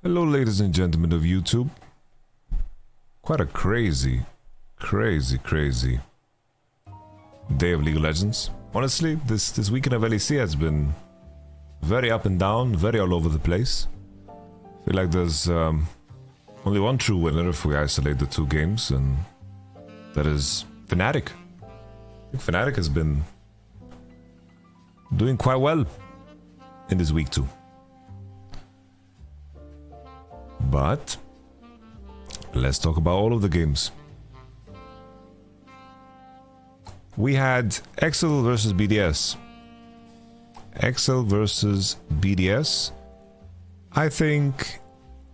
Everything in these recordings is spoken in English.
Hello ladies and gentlemen of YouTube. Quite a crazy day of League of Legends. Honestly, this weekend of LEC has been very up and down, very all over the place. I feel like there's only one true winner if we isolate the two games, and that is FNATIC. I think FNATIC has been doing quite well in this week too. But let's talk about all of the games. We had Excel versus BDS. Excel versus BDS. I think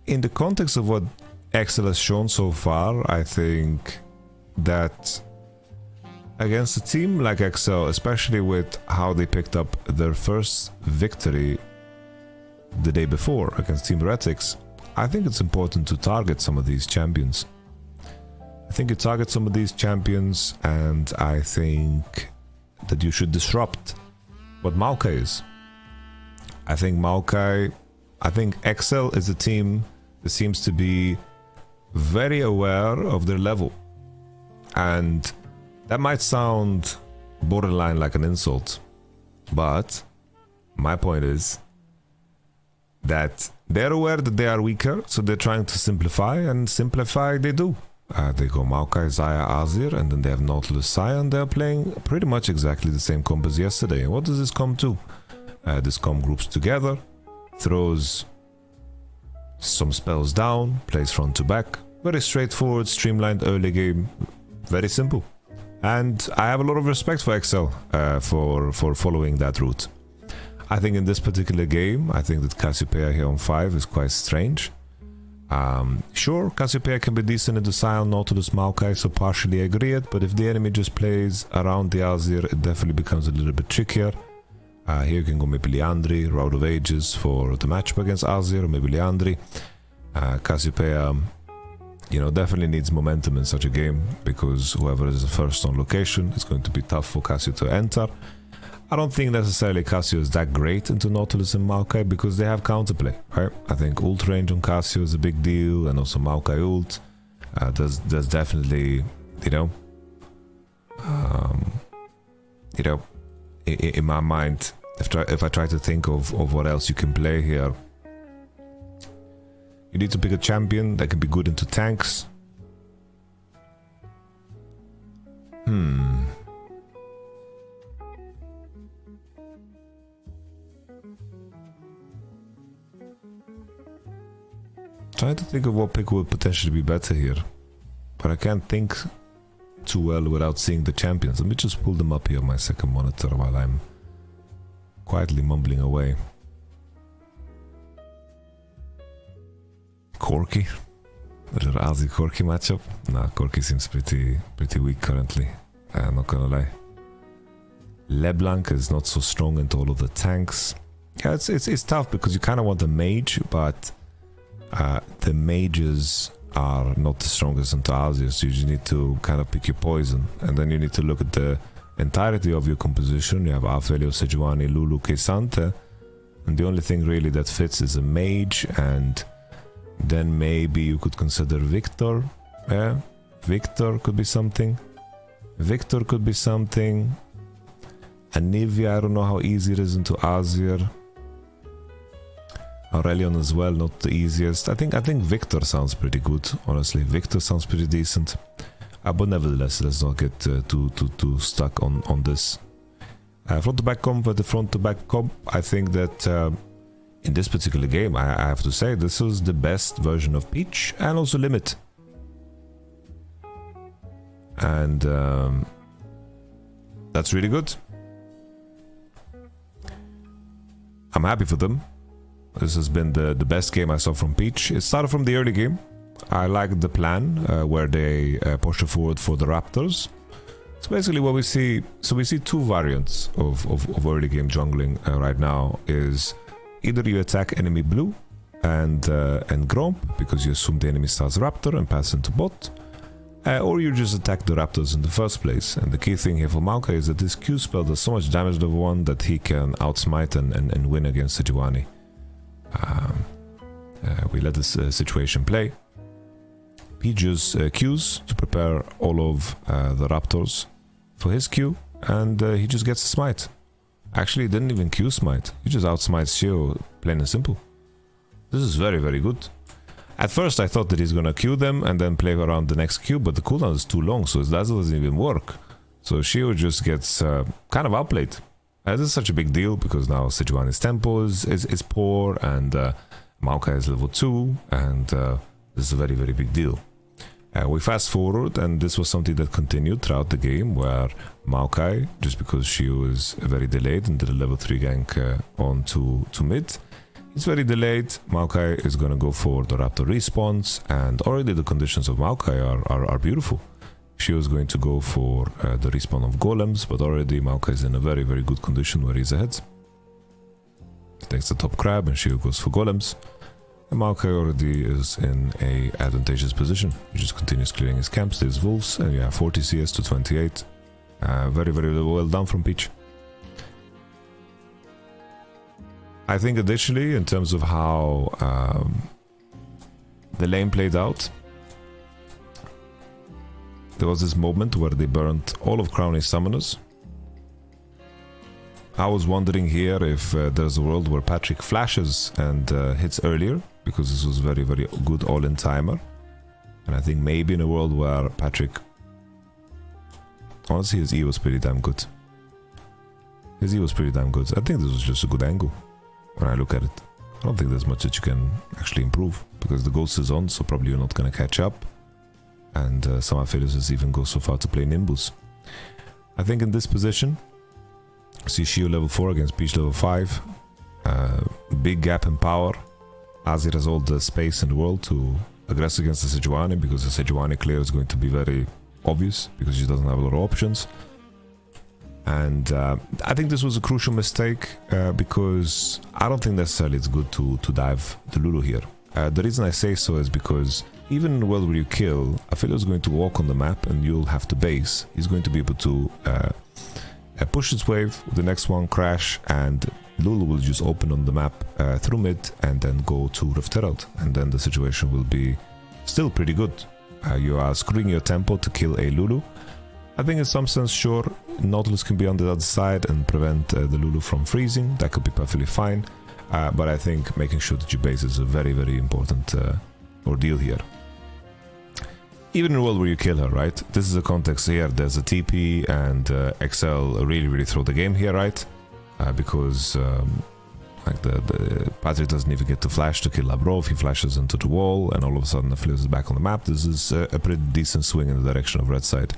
in the context of what Excel has shown so far, I think that against a team like Excel, especially with how they picked up their first victory the day before against Team Heretics, I think it's important to target some of these champions. I think you target some of these champions, and I think that you should disrupt what Maokai is. I think Excel is a team that seems to be very aware of their level. And that might sound borderline like an insult, but my point is that they're aware that they are weaker, so they're trying to simplify, and simplify they do. They go Maokai, Xayah, Azir, and then they have Nautilus, Xayah, and they're playing pretty much exactly the same comp as yesterday. And what does this comp do? This comp groups together, throws some spells down, plays front to back. Very straightforward, streamlined early game. Very simple. And I have a lot of respect for Excel for following that route. I think in this particular game, I think that Cassiopeia here on 5 is quite strange. Sure, Cassiopeia can be decent into Sion, Nautilus, Maokai, so partially agree it, but if the enemy just plays around the Azir, it definitely becomes a little bit trickier. Here you can go maybe Liandry, Route of Ages for the matchup against Azir, or maybe Liandry. Cassiopeia, definitely needs momentum in such a game, because whoever is the first on location, it's going to be tough for Cassio to enter. I don't think necessarily Cassio is that great into Nautilus and Maokai, because they have counterplay, right? I think ult range on Cassio is a big deal, and also Maokai ult. There's definitely, in my mind, if I try to think of what else you can play here, you need to pick a champion that can be good into tanks. Trying to think of what pick would potentially be better here, but I can't think too well without seeing the champions. Let me just pull them up here on my second monitor while I'm quietly mumbling away. Corki, the little Azir Corki matchup. Nah, Corki seems pretty weak currently. I'm not gonna lie. LeBlanc is not so strong into all of the tanks. Yeah, it's tough because you kind of want a mage, but the mages are not the strongest into Azir, so you just need to kind of pick your poison, and then you need to look at the entirety of your composition. You have Aphelios, Sejuani, Lulu, K'Sante, and the only thing really that fits is a mage, and then maybe you could consider Victor. Yeah, Victor could be something. Anivia, I don't know how easy it is into Azir. Aurelion as well, not the easiest. I think Victor sounds pretty good, honestly. Victor sounds pretty decent. But nevertheless, let's not get too stuck on this. Front to back comp, but the front to back comp, I think that in this particular game, I have to say, this was the best version of Peach and also Limit. And that's really good. I'm happy for them. This has been the best game I saw from Peach. It started from the early game. I liked the plan where they pushed forward for the Raptors. So basically what we see, we see two variants of early game jungling right now. Is either you attack enemy blue and Gromp, because you assume the enemy starts Raptor and pass into bot, or you just attack the Raptors in the first place. And the key thing here for Maokai is that this Q spell does so much damage level 1 that he can outsmite and win against Sejuani. we let this situation play. Piju's Qs to prepare all of the Raptors for his Q, and he just gets a smite. Actually, he didn't even Q smite, he just outsmites Shio, plain and simple. This is very, very good. At first I thought that he's gonna Q them and then play around the next Q, but the cooldown is too long, so that doesn't even work. So Shio just gets kind of outplayed. This is such a big deal because now Sejuani's tempo is poor, and Maokai is level 2, and this is a very, very big deal. We fast forward, and this was something that continued throughout the game, where Maokai, just because Shio is very delayed and did a level 3 gank on to mid, it's very delayed. Maokai is gonna go for the Raptor respawns, and already the conditions of Maokai are beautiful. Shio is going to go for the respawn of golems, but already Maokai is in a very, very good condition where he's ahead. Takes the top crab, and Shio goes for golems. And Maokai already is in a advantageous position. He just continues clearing his camps, his wolves, and you have 40 CS to 28. Very, very well done from Peach. I think additionally, in terms of how the lane played out, there was this moment where they burnt all of Crowny's summoners. I was wondering here if there's a world where Patrick flashes and hits earlier, because this was very, very good all-in timer. And I think maybe in a world where Patrick... Honestly, his E was pretty damn good. His E was pretty damn good. I think this was just a good angle when I look at it. I don't think there's much that you can actually improve, because the ghost is on, so probably you're not going to catch up. And some affiliates even go so far to play Nimbus. I think in this position, see Shio level 4 against Peach level 5. Big gap in power. Azir has all the space in the world to aggress against the Sejuani, because the Sejuani clear is going to be very obvious, because she doesn't have a lot of options. And I think this was a crucial mistake, because I don't think necessarily it's good to dive the Lulu here. The reason I say so is because even in a world where you kill, Affiliate is going to walk on the map and you'll have to base. He's going to be able to push its wave, the next one crash, and Lulu will just open on the map through mid and then go to Rift Herald, and then the situation will be still pretty good. You are screwing your tempo to kill a Lulu. I think in some sense, sure, Nautilus can be on the other side and prevent the Lulu from freezing. That could be perfectly fine. But I think making sure that you base is a very, very important ordeal here. Even in a world where you kill her, right? This is a context here. There's a TP, and XL really throw the game here, right? Because like the Patrick doesn't even get to flash to kill Labrov. He flashes into the wall, and all of a sudden the Affiliate is back on the map. This is a pretty decent swing in the direction of red side.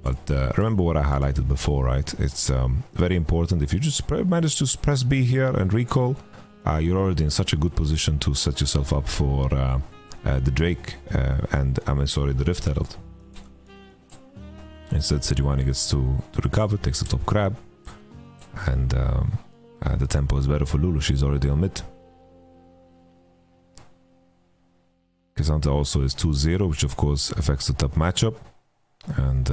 But remember what I highlighted before, right? It's very important. If you just manage to press B here and recall, you're already in such a good position to set yourself up for the Drake and the Rift Herald. Instead, Sejuani gets to recover, takes the top crab, and the tempo is better for Lulu. She's already on mid. Kazanta also is 2-0, which of course affects the top matchup. And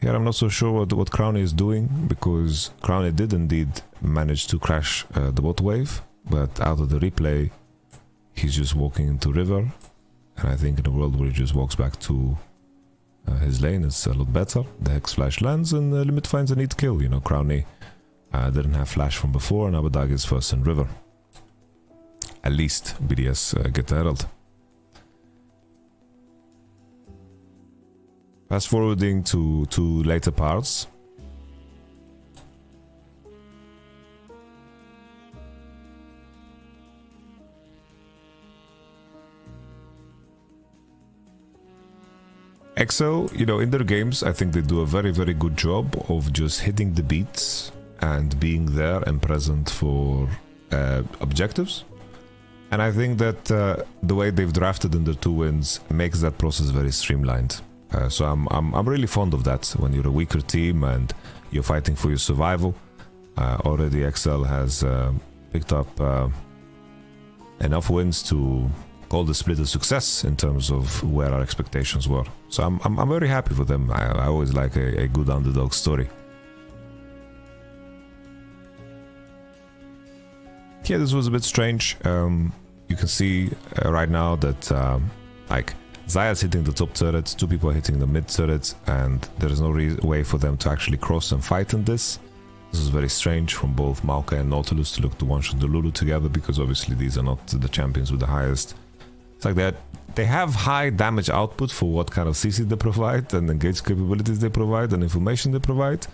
here I'm not so sure what Crowny is doing, because Crowny did indeed manage to crash the bot wave, but out of the replay he's just walking into river, and I think in a world where he just walks back to his lane, it's a lot better. The Hex Flash lands and Limit finds a neat kill. You know, Crowny didn't have flash from before, and Abadag is first in river. At least BDS get the Herald. Fast forwarding to later parts. EXO, you know, in their games, I think they do a very good job of just hitting the beats and being there and present for objectives. And I think that the way they've drafted in their 2 wins makes that process very streamlined. So I'm really fond of that. When you're a weaker team and you're fighting for your survival, already XL has picked up enough wins to call the split a success in terms of where our expectations were. So I'm very happy for them. I always like a good underdog story. Yeah, this was a bit strange. You can see right now that like Zaya's hitting the top turrets, 2 people are hitting the mid turrets, and there is no way for them to actually cross and fight in this. This is very strange from both Maokai and Nautilus to look to one-shot the Lulu together, because obviously these are not the champions with the highest. It's like that they have high damage output for what kind of CC they provide and engage capabilities they provide and information they provide.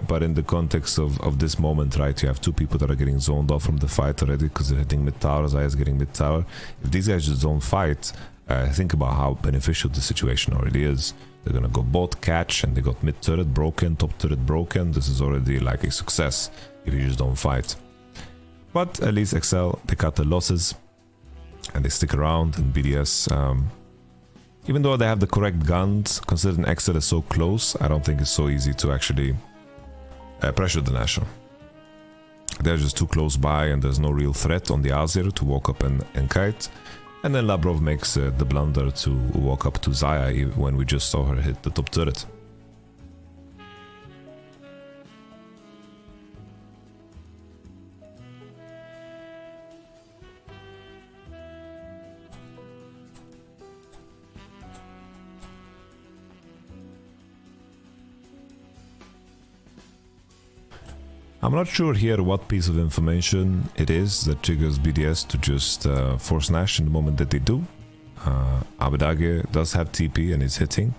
But in the context of this moment, right, you have 2 people that are getting zoned off from the fight already because they're hitting mid tower. Zaya's getting mid tower. If these guys just don't fight, think about how beneficial the situation already is. They're gonna go bot, catch, and they got mid turret broken, top turret broken. This is already like a success if you just don't fight. But at least XL, they cut the losses and they stick around. And BDS, even though they have the correct guns, considering XL is so close, I don't think it's so easy to actually pressure the National. They're just too close by, and there's no real threat on the Azir to walk up and kite. And then Labrov makes the blunder to walk up to Zaya when we just saw her hit the top turret. I'm not sure here what piece of information it is that triggers BDS to just force Nash in the moment that they do. Abadage does have TP and is hitting.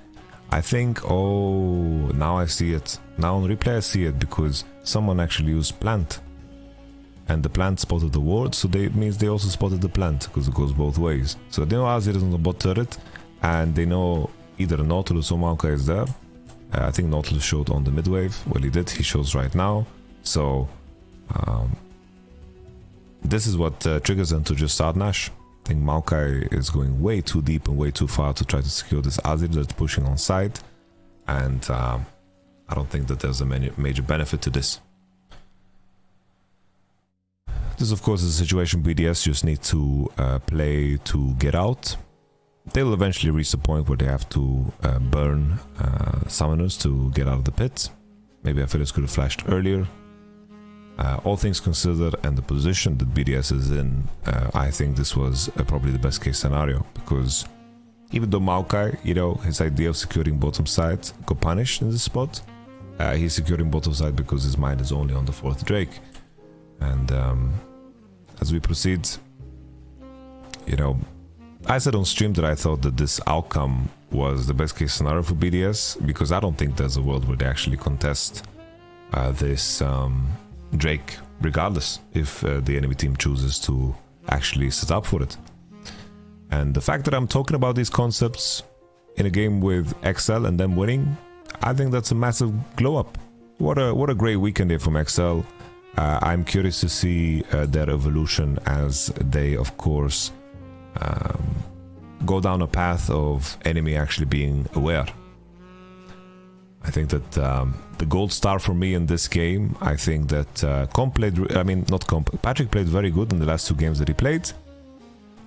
I think, oh, now I see it. Now on replay I see it, because someone actually used plant. And the plant spotted the ward, so it means they also spotted the plant, because it goes both ways. So they know Azir is on the bot turret, and they know either Nautilus or Maokai is there. I think Nautilus showed on the mid wave. Well, he did, he shows right now. So, this is what triggers them to just start Nash. I think Maokai is going way too deep and way too far to try to secure this Azir that's pushing on side. And I don't think that there's a major benefit to this. This, of course, is a situation BDS just need to play to get out. They'll eventually reach the point where they have to burn summoners to get out of the pit. Maybe Aphelios could have flashed earlier. All things considered, and the position that BDS is in, I think this was probably the best case scenario, because even though Maokai, you know, his idea of securing bottom side got punished in this spot, he's securing bottom side because his mind is only on the 4th Drake. And as we proceed, you know, I said on stream that I thought that this outcome was the best case scenario for BDS, because I don't think there's a world where they actually contest this Drake, regardless if the enemy team chooses to actually set up for it. And the fact that I'm talking about these concepts in a game with XL and them winning, I think that's a massive glow up. What a great weekend here from XL. I'm curious to see their evolution as they, of course, go down a path of enemy actually being aware. I think that the gold star for me in this game, I think that Patrick played very good in the last 2 games that he played.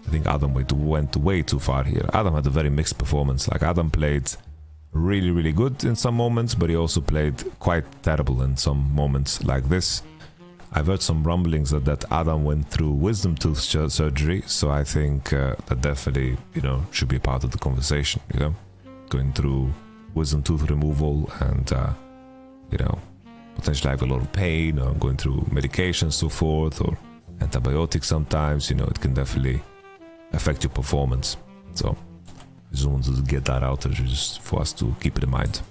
I think Adam went way too far here. Adam had a very mixed performance. Like, Adam played really, really good in some moments, but he also played quite terrible in some moments like this. I've heard some rumblings that Adam went through wisdom tooth surgery, so I think that definitely, you know, should be a part of the conversation, you know, going through wisdom tooth removal and, you know, potentially have a lot of pain, or going through medication, so forth, or antibiotics sometimes, you know, it can definitely affect your performance. So I just wanted to get that out there just for us to keep it in mind.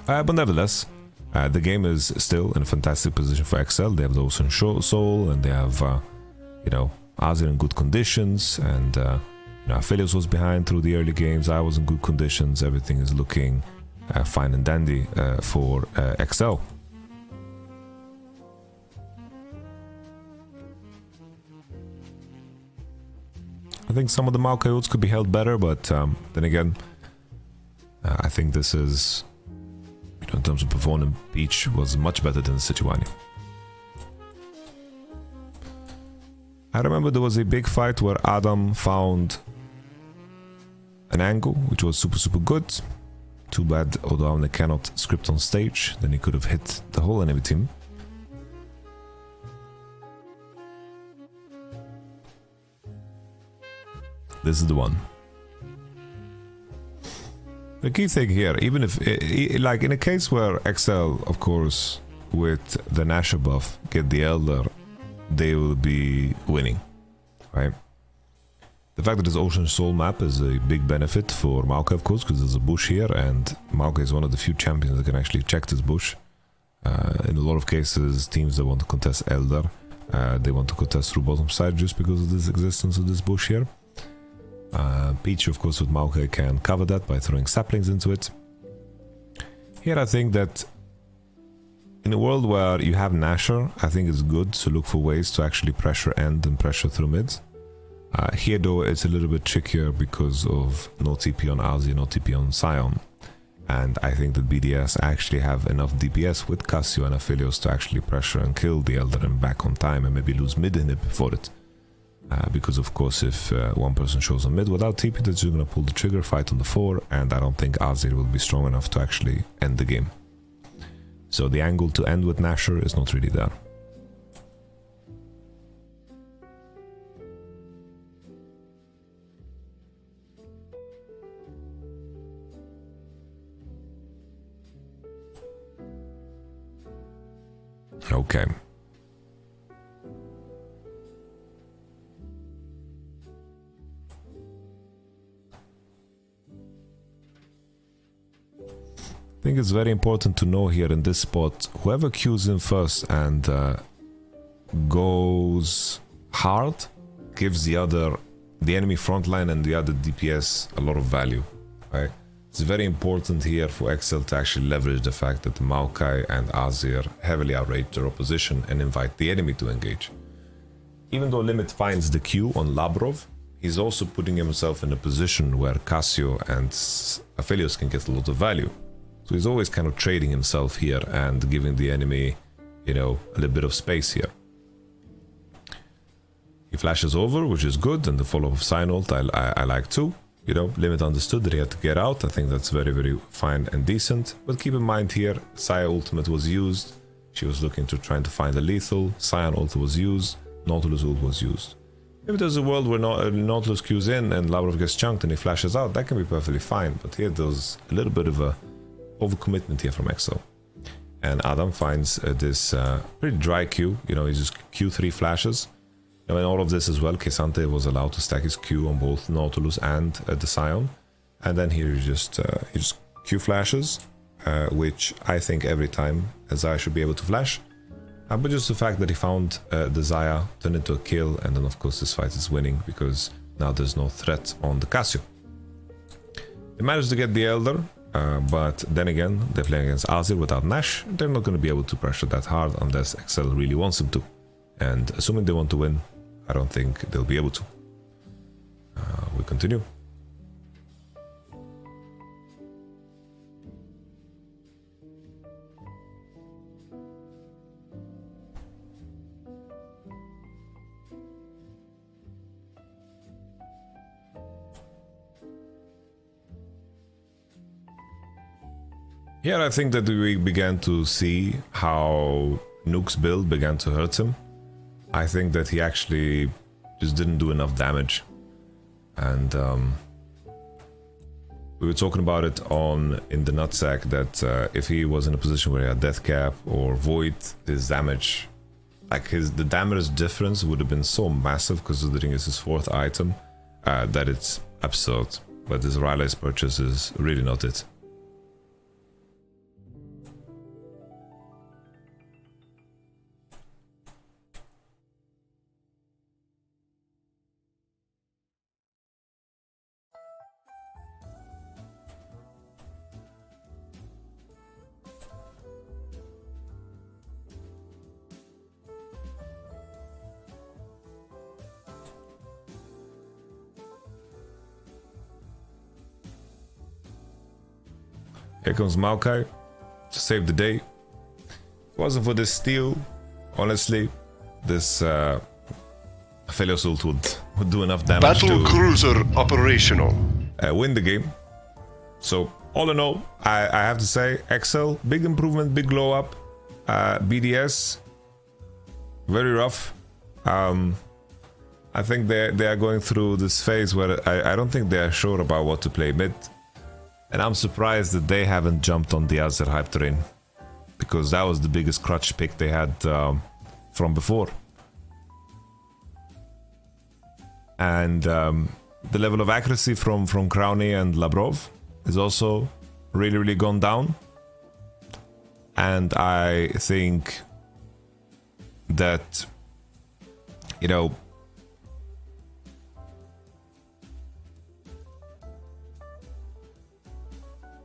But nevertheless, the game is still in a fantastic position for XL. They have the Ocean Soul, and they have, you know, Azir in good conditions, and you know, Aphelios was behind through the early games. I was in good conditions. Everything is looking fine and dandy for XL. I think some of the Maokai ults could be held better, but then again, I think this is, you know, in terms of performance, Peach was much better than Sejuani. I remember there was a big fight where Adam found an angle which was super good. Too bad Odoamne cannot script on stage, then he could have hit the whole enemy team. This is the one. The key thing here, even if, like in a case where XL, of course, with the Nasher buff, get the Elder, they will be winning, right? The fact that this Ocean Soul map is a big benefit for Maokai, of course, because there's a bush here, and Maokai is one of the few champions that can actually check this bush. In a lot of cases, teams that want to contest Elder, they want to contest through bottom side just because of this existence of this bush here. Peach, of course, with Maokai can cover that by throwing saplings into it. Here I think that in a world where you have Nasher, I think it's good to look for ways to actually pressure end and pressure through mids. Here though, it's a little bit trickier because of no TP on Alzi, no TP on Sion. And I think that BDS actually have enough DPS with Cassio and Aphelios to actually pressure and kill the Elder and back on time and maybe lose mid inhib before it. Because of course if one person shows on mid without TP, they're just gonna pull the trigger, fight on the 4, and I don't think Azir will be strong enough to actually end the game. So the angle to end with Nasher is not really there. Okay. I think it's very important to know here in this spot, whoever queues in first and goes hard gives the enemy frontline and the other DPS a lot of value, right? It's very important here for XL to actually leverage the fact that Maokai and Azir heavily outrage their opposition and invite the enemy to engage. Even though Limit finds the Q on Labrov, he's also putting himself in a position where Cassio and Aphelios can get a lot of value. So he's always kind of trading himself here and giving the enemy, you know, a little bit of space here. He flashes over, which is good, and the follow-up of Sign ult I like too. You know, Limit understood that he had to get out. I think that's very, very fine and decent. But keep in mind here, Saya ultimate was used. She was looking to trying to find a lethal. Cyan ult was used. Nautilus ult was used. If there's a world where Nautilus queues in and Lavrov gets chunked and he flashes out, that can be perfectly fine. But here there's a little bit of a overcommitment here from XL. And Adam finds this pretty dry queue. You know, he just Q3 flashes. And in all of this as well, Kesante was allowed to stack his Q on both Nautilus and the Scion. And then here he just Q flashes, which I think every time Zaya should be able to flash. But just the fact that he found the Zaya turned into a kill, and then of course this fight is winning because now there's no threat on the Cassio. They managed to get the Elder, but then again, they're playing against Azir without Nash. They're not going to be able to pressure that hard unless XL really wants them to. And assuming they want to win, I don't think they'll be able to. We continue. Here I think that we began to see how Nuke's build began to hurt him. I think that he actually just didn't do enough damage. And we were talking about it in the nutsack that if he was in a position where he had death cap or void, his damage, like the damage difference would have been so massive considering it's his 4th item that it's absurd. But this Riley's purchase is really not it. Here comes Maokai to save the day. If it wasn't for this steal, honestly, this Aphelios ult would do enough damage Battle cruiser operational. Win the game. So all in all, I have to say, XL, big improvement, big glow up. BDS, very rough. I think they are going through this phase where I don't think they are sure about what to play mid. And I'm surprised that they haven't jumped on the Azer hype train. Because that was the biggest crutch pick they had from before. And the level of accuracy from Crowny and Labrov is also really gone down. And I think that, you know,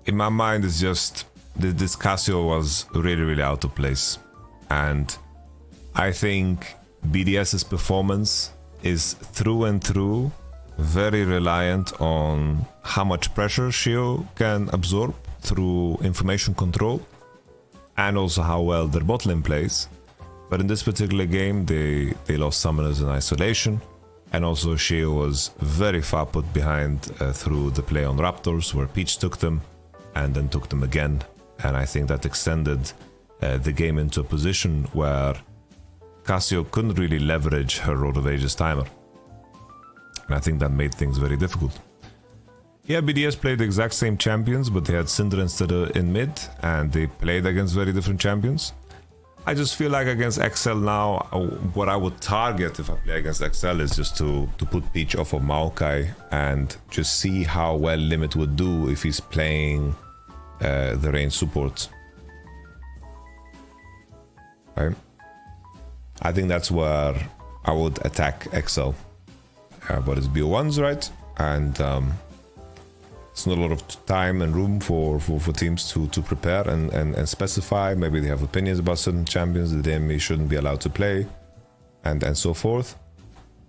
in my mind, it's just this Casio was really out of place. And I think BDS's performance is through and through very reliant on how much pressure Shio can absorb through information control and also how well their bot lane plays. But in this particular game, they lost summoners in isolation, and also Shio was very far put behind through the play on Raptors, where Peach took them and then took them again. And I think that extended the game into a position where Casio couldn't really leverage her Road of Ages timer. And I think that made things very difficult. Yeah, BDS played the exact same champions, but they had Syndra instead of in mid, and they played against very different champions. I just feel like against XL now, what I would target if I play against XL is just to put Peach off of Maokai and just see how well Limit would do if he's playing the range support. Right? I think that's where I would attack XL. But it's BO1s, right? And it's not a lot of time and room for teams to prepare and specify. Maybe they have opinions about certain champions that they shouldn't be allowed to play, and so forth.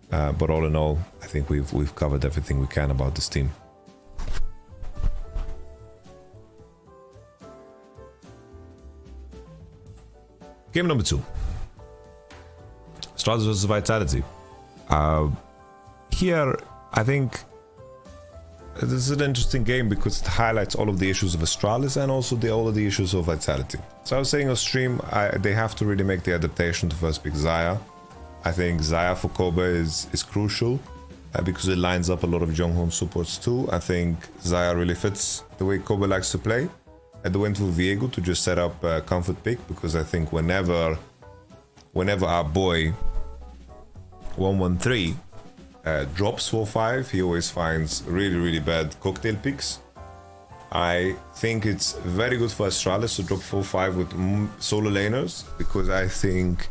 But all in all, I think we've covered everything we can about this team. Game number 2. Astralis vs Vitality. Here, I think this is an interesting game because it highlights all of the issues of Astralis and also all of the issues of Vitality. So I was saying on stream, they have to really make the adaptation to first pick Xayah. I think Xayah for Kobe is crucial because it lines up a lot of Jonghyun supports too. I think Xayah really fits the way Kobe likes to play. I went with Viego to just set up a comfort pick because I think whenever our boy 113 drops 4-5, he always finds really bad cocktail picks. I think it's very good for Astralis to drop 4-5 with solo laners because I think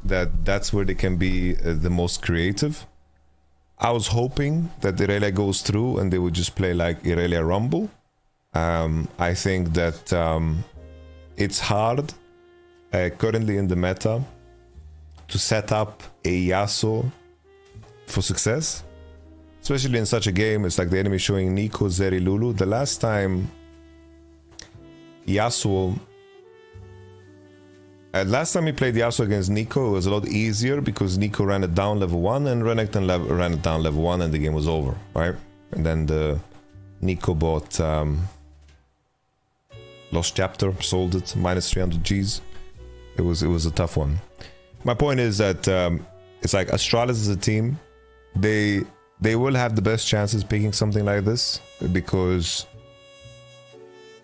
that's where they can be the most creative. I was hoping that Irelia goes through and they would just play like Irelia Rumble. I think that it's hard currently in the meta to set up a Yasuo for success, especially in such a game. It's like the enemy showing Nico, Zeri, Lulu. The last time Yasuo, last time he played Yasuo against Nico, it was a lot easier because Nico ran it down level 1 and Renekton ran it down level 1 and the game was over, right? And then the Nico bought Lost Chapter, sold it, minus 300 Gs. It was a tough one. My point is that it's like Astralis as a team, they will have the best chances picking something like this because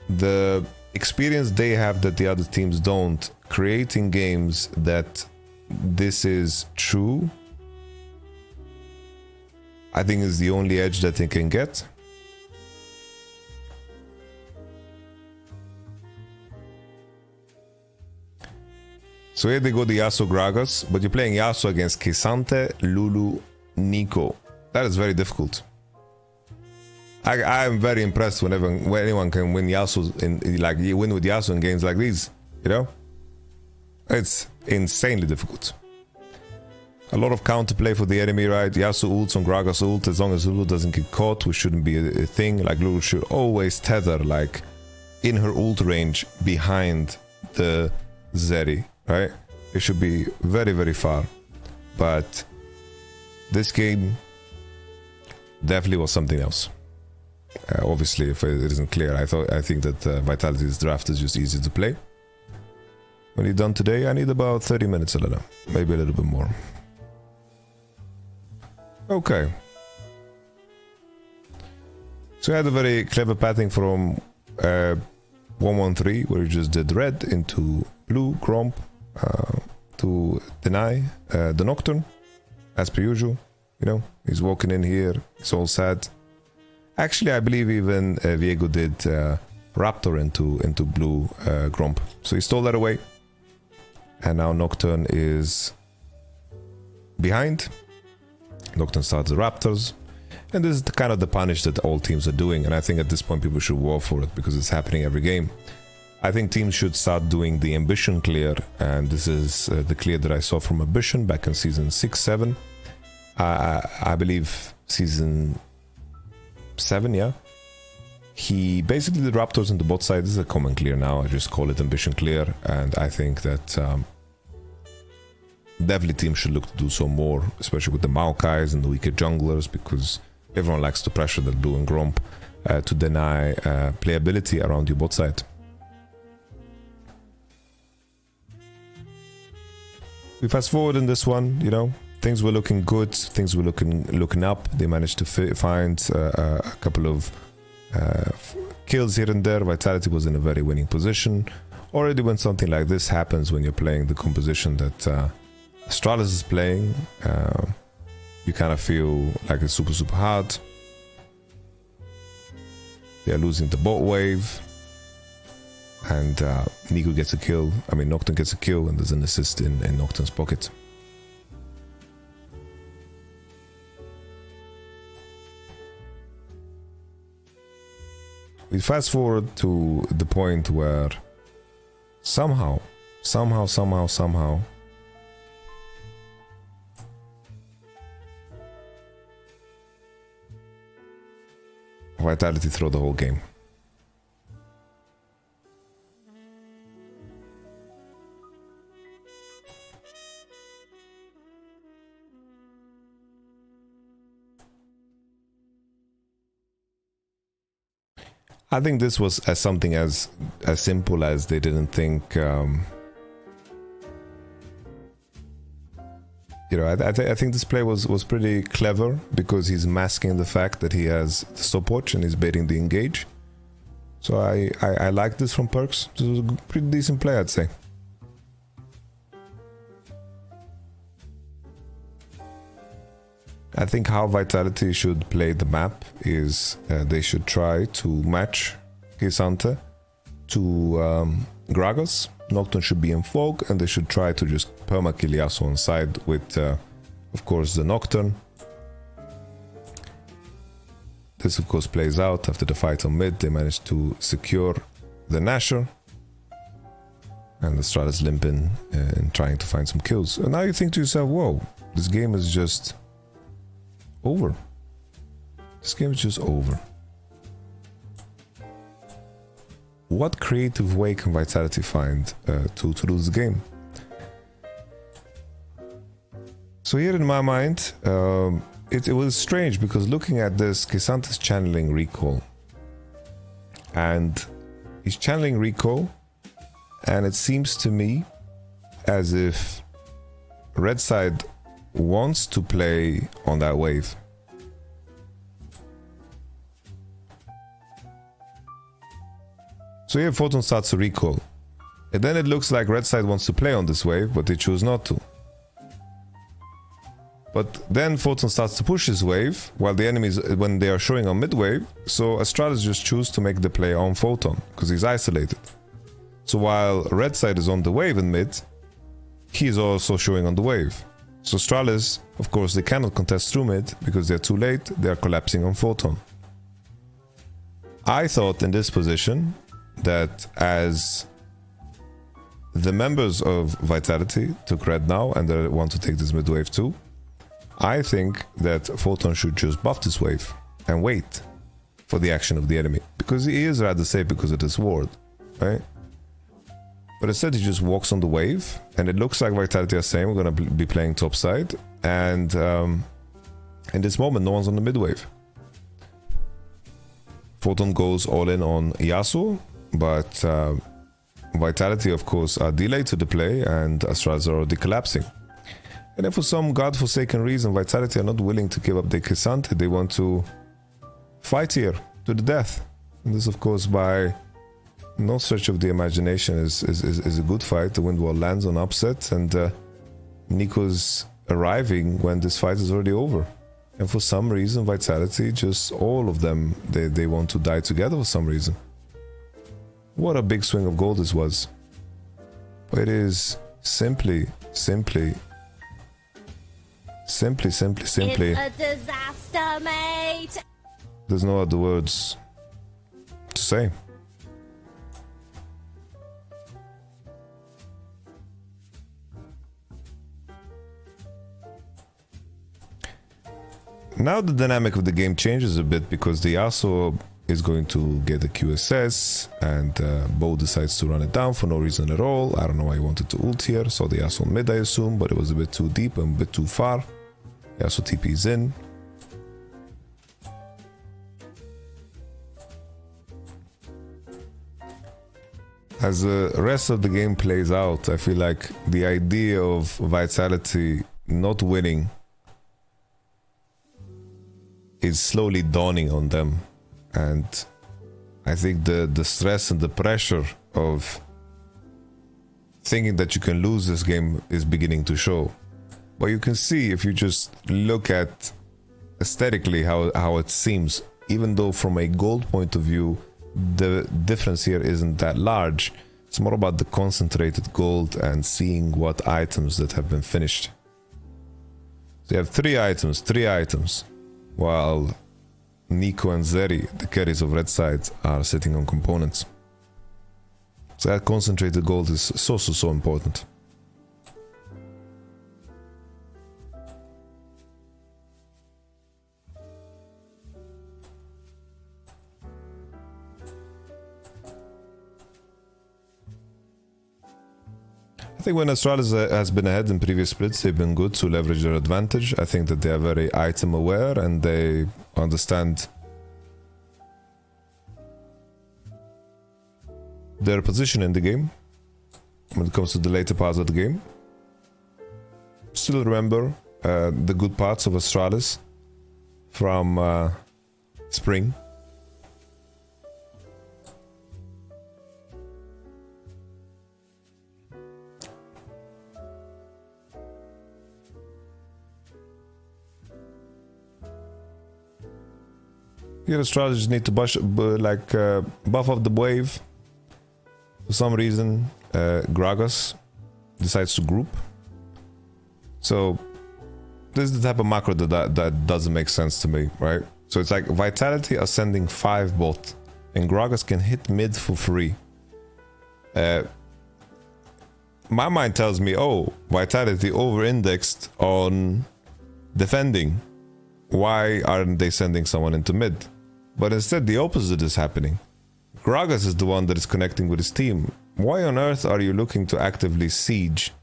the experience they have that the other teams don't, creating games that this is true, I think is the only edge that they can get. So here they go, the Yasuo Gragas, but you're playing Yasuo against K'Sante, Lulu, Nico. That is very difficult. I am very impressed when anyone can win Yasuo like you win with Yasuo in games like these. You know, it's insanely difficult. A lot of counterplay for the enemy, right? Yasuo ults on Gragas ult. As long as Lulu doesn't get caught, which shouldn't be a thing. Like Lulu should always tether like in her ult range behind the Zeri. Right? It should be very far. But this game definitely was something else. Obviously, if it isn't clear, I think that Vitality's draft is just easy to play. When you're done today, I need about 30 minutes, I don't know, maybe a little bit more. Okay. So we had a very clever pathing from 113, where he just did red into blue, Gromp, to deny the Nocturne, as per usual. You know, he's walking in here, he's all sad. Actually, I believe even Viego did Raptor into blue Gromp. So he stole that away. And now Nocturne is behind. Nocturne starts the Raptors. And this is kind of the punish that all teams are doing. And I think at this point people should war for it because it's happening every game. I think teams should start doing the Ambition clear. And this is the clear that I saw from Ambition back in season 6-7. I believe season 7, yeah. He basically did Raptors on the bot side. This is a common clear now. I just call it Ambition clear. And I think that definitely teams should look to do so more, especially with the Maokais and the weaker junglers, because everyone likes to pressure the blue and Gromp to deny playability around your bot side. We fast forward in this one, you know, things were looking good, things were looking up. They managed to find a couple of kills here and there. Vitality was in a very winning position. Already when something like this happens, when you're playing the composition that Astralis is playing, you kind of feel like it's super hard. They're losing the bot wave. And Nico gets a kill. I mean, Nocturne gets a kill, and there's an assist in Nocturne's pocket. We fast forward to the point where somehow Vitality throw the whole game. I think this was something as simple as they didn't think. You know, I think this play was pretty clever because he's masking the fact that he has the stopwatch and he's baiting the engage. So I like this from Perks. This was a pretty decent play, I'd say. I think how Vitality should play the map is they should try to match K'Sante to Gragas. Nocturne should be in Fog, and they should try to just perma-kill Yasuo on side with, of course, the Nocturne. This, of course, plays out after the fight on mid. They managed to secure the Nasher. And the Strata's limping and trying to find some kills. And now you think to yourself, whoa, this game is just over. This game is just over. What creative way can Vitality find to lose the game? So here in my mind, it was strange because looking at this, K'Sante is channeling recall. And he's channeling recall, and it seems to me as if red side wants to play on that wave. So here Photon starts to recall. And then it looks like red side wants to play on this wave, but they choose not to. But then Photon starts to push his wave, while the enemies, when they are showing on mid wave, so Astralis just choose to make the play on Photon, because he's isolated. So while red side is on the wave in mid, he's also showing on the wave. So Astralis, of course, they cannot contest through mid because they're too late, they're collapsing on Photon. I thought in this position that as the members of Vitality took red now and they want to take this mid wave too, I think that Photon should just buff this wave and wait for the action of the enemy, because he is rather safe because of this ward, right? But instead he just walks on the wave, and it looks like Vitality are saying we're going to be playing top side, and in this moment no one's on the mid wave. Photon goes all in on Yasuo, but Vitality of course are delayed to the play, and Astralis are already collapsing. And if for some godforsaken reason Vitality are not willing to give up their K'Sante, they want to fight here to the death. And this, of course, by no stretch of the imagination is a good fight. The Wind Wall lands on upset, and Nico's arriving when this fight is already over. And for some reason, Vitality, just all of them, they want to die together for some reason. What a big swing of gold this was. It is simply. It's a disaster, mate. There's no other words to say. Now the dynamic of the game changes a bit because the Yasuo is going to get the QSS, and Bo decides to run it down for no reason at all. I don't know why he wanted to ult here. So the Yasuo mid, I assume, but it was a bit too deep and a bit too far. Yasuo TP's in. As the rest of the game plays out, I feel like the idea of Vitality not winning is slowly dawning on them, and I think the stress and the pressure of thinking that you can lose this game is beginning to show. But you can see, if you just look at aesthetically how it seems, even though from a gold point of view the difference here isn't that large, it's more about the concentrated gold and seeing what items that have been finished. So you have three items, while Nico and Zeri, the carries of red side, are sitting on components. So that concentrated gold is so important. I think when Astralis has been ahead in previous splits, they've been good to leverage their advantage. I think that they are very item aware and they understand their position in the game when it comes to the later parts of the game. Still remember the good parts of Astralis from spring. Here, strategists need to buff up the wave. For some reason, Gragas decides to group. So this is the type of macro that doesn't make sense to me, right? So it's like Vitality are sending 5 bot, and Gragas can hit mid for free. My mind tells me, oh, Vitality over-indexed on defending. Why aren't they sending someone into mid? But instead, the opposite is happening. Gragas is the one that is connecting with his team. Why on earth are you looking to actively siege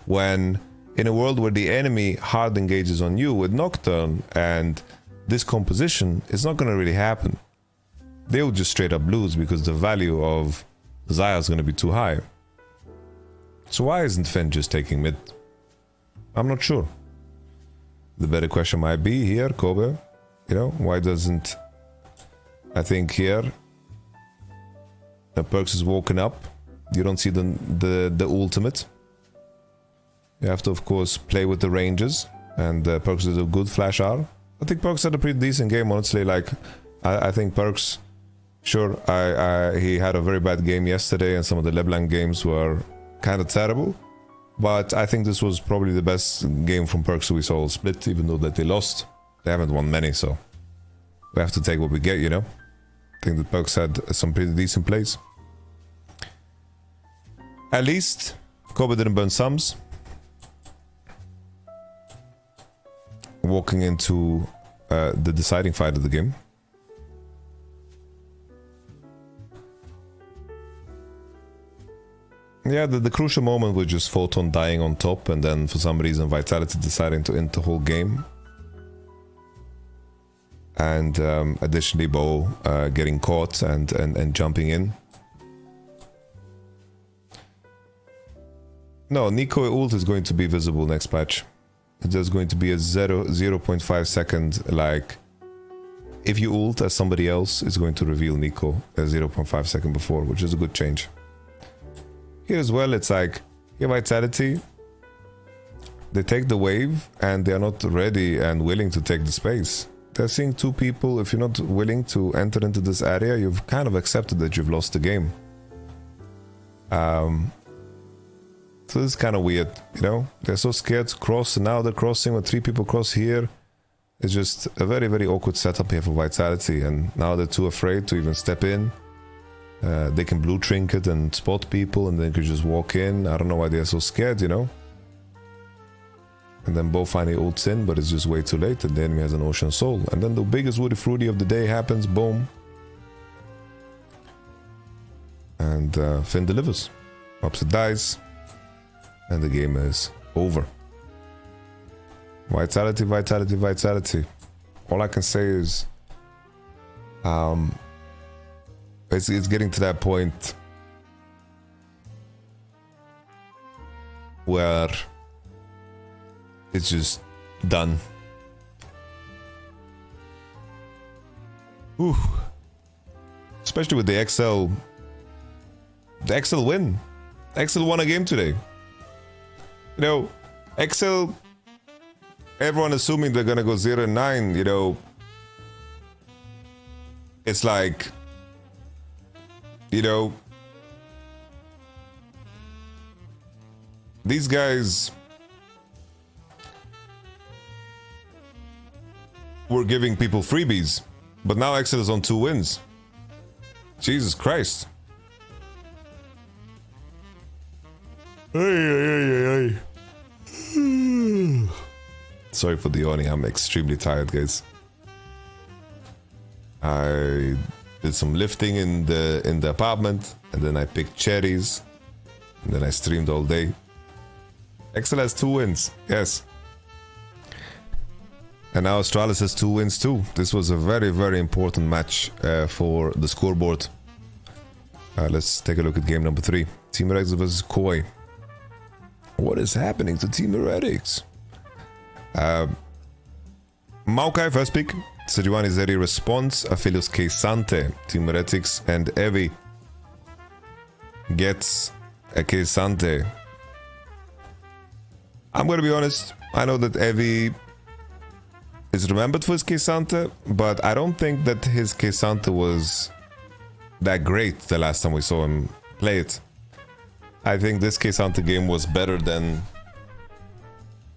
when in a world where the enemy hard engages on you with Nocturne and this composition is not going to really happen? They will just straight up lose because the value of Xayah is going to be too high. So why isn't Finn just taking mid? I'm not sure. The better question might be here, Kobe. You know, why doesn't... I think here Perks is woken up. You don't see the ultimate. You have to, of course, play with the ranges, and Perks did a good flash R. I think Perks had a pretty decent game, honestly. Like, I think Perks, sure, he had a very bad game yesterday, and some of the LeBlanc games were kind of terrible. But I think this was probably the best game from Perks we saw all split, even though that they lost. They haven't won many, so we have to take what we get, you know? I think that Perks had some pretty decent plays. At least, Kobe didn't burn sums. Walking into the deciding fight of the game. Yeah, the crucial moment was just Photon dying on top, and then for some reason Vitality deciding to end the whole game. And additionally Bo getting caught and jumping in. No, Nico ult is going to be visible next patch. there's going to be a 0.5 second, like if you ult as somebody else, it's going to reveal Nico a 0.5 second before, which is a good change. Here as well, it's like here Vitality, they take the wave and they are not ready and willing to take the space. They're seeing two people. If you're not willing to enter into this area, you've kind of accepted that you've lost the game. So this is kind of weird, you know? They're so scared to cross, and now they're crossing when 3 people cross here. It's just a very, very awkward setup here for Vitality, and now they're too afraid to even step in. They can blue trinket and spot people, and they could just walk in. I don't know why they're so scared, you know? And then Bo finally ults in, but it's just way too late, and the enemy has an Ocean Soul. And then the biggest Woody Fruity of the day happens, boom. And Finn delivers. Upset dies. And the game is over. Vitality, Vitality, Vitality. All I can say is it's getting to that point where it's just done. Ooh. Especially with the XL. The XL win. XL won a game today. You know, XL, everyone assuming they're gonna go 0-9, you know, it's like, you know, these guys were giving people freebies, but now XL is on 2 wins. Jesus Christ. Sorry for the yawning, I'm extremely tired, guys. I did some lifting in the apartment, and then I picked cherries, and then I streamed all day. XL has 2 wins, yes. And now Astralis has 2 wins too. This was a very, very important match for the scoreboard. Let's take a look at game number 3. Team Heretics versus Koi. What is happening to Team Heretics? Maokai first pick. Sejuani Zeri response. Aphelios Keisante. Team Heretics and Evi gets a Keisante. I'm gonna be honest. I know that Evi is remembered for his Keisante, but I don't think that his Keisante was that great the last time we saw him play it. I think this Keisante game was better than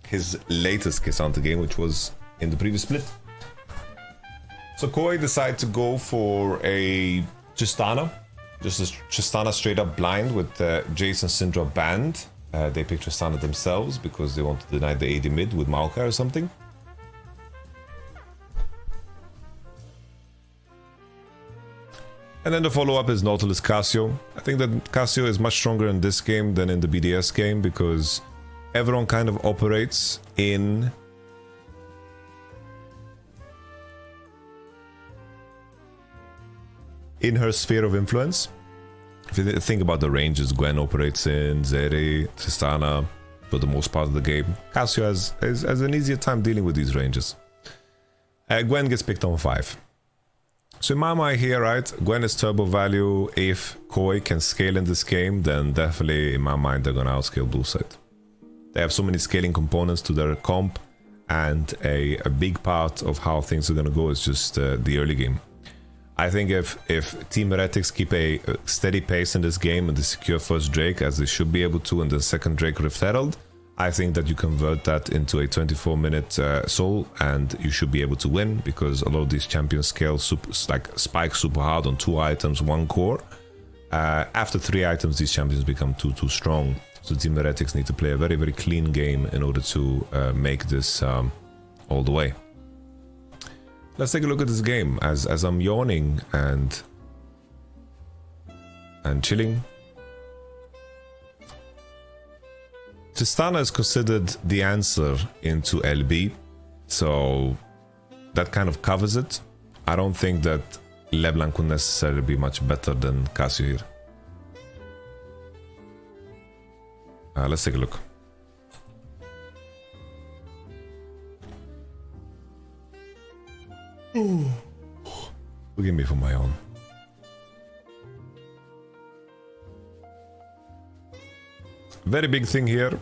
his latest Keisante game, which was in the previous split. So Koi decided to go for a Tristana, just a Tristana straight up blind with Jason Syndra banned. They picked Tristana themselves because they want to deny the AD mid with Maokai or something. And then the follow-up is Nautilus Cassio. I think that Cassio is much stronger in this game than in the BDS game because everyone kind of operates in her sphere of influence. If you think about the ranges Gwen operates in, Zeri, Tristana, for the most part of the game, Cassio has an easier time dealing with these ranges. Gwen gets picked on 5. So in my mind here, right, Gwen is turbo value. If Koi can scale in this game, then definitely in my mind they're gonna outscale blue side. They have so many scaling components to their comp, and a big part of how things are gonna go is just the early game. I think if Team Heretics keep a steady pace in this game and they secure first Drake, as they should be able to, and then second Drake Rift Herald, I think that you convert that into a 24-minute soul, and you should be able to win, because a lot of these champions scale spike super hard on 2 items, 1 core. After 3 items, these champions become too strong. So Team Heretics need to play a very, very clean game in order to make this all the way. Let's take a look at this game as I'm yawning and chilling. Tristana is considered the answer into LB, so that kind of covers it. I don't think that LeBlanc would necessarily be much better than Cassio here. Let's take a look. Forgive me for my own. Very big thing here.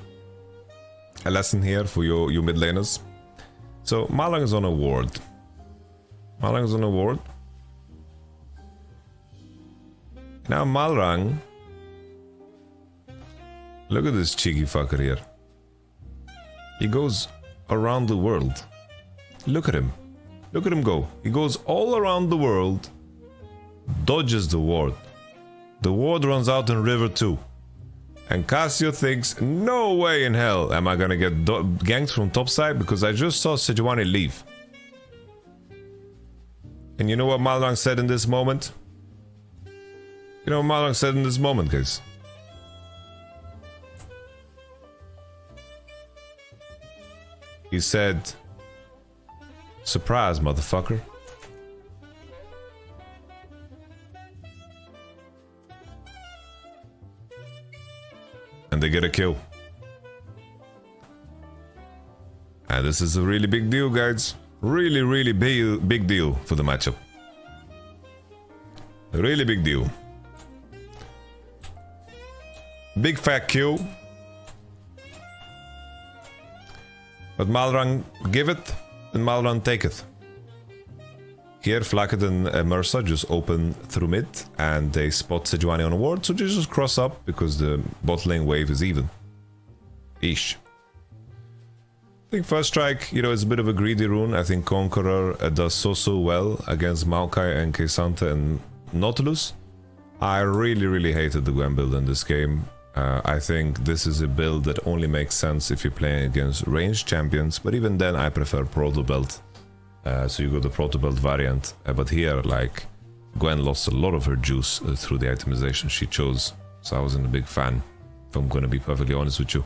A lesson here for you mid laners. So Malang is on a ward. Malang is on a ward. Now Malrang. Look at this cheeky fucker here. He goes around the world. Look at him. Look at him go. He goes all around the world. Dodges the ward. The ward runs out in river 2. And Cassio thinks, no way in hell am I gonna get ganked from topside because I just saw Sejuani leave. And you know what Malrang said in this moment? You know what Malrang said in this moment, guys? He said, surprise, motherfucker. And they get a kill. And this is a really big deal, guys. Really big deal for the matchup. A really big deal. Big fat kill. But Malrang giveth and Malrang taketh. Here, Flacket and Mersa just open through mid and they spot Sejuani on a ward, so they just cross up because the bot lane wave is even. Ish. I think First Strike, you know, is a bit of a greedy rune. I think Conqueror does so well against Maokai and Keisanta and Nautilus. I really hated the Gwen build in this game. I think this is a build that only makes sense if you're playing against ranged champions, but even then I prefer Proto Belt. So you go the Proto Belt variant, but here, like, Gwen lost a lot of her juice through the itemization she chose, so I wasn't a big fan, if I'm gonna be perfectly honest with you.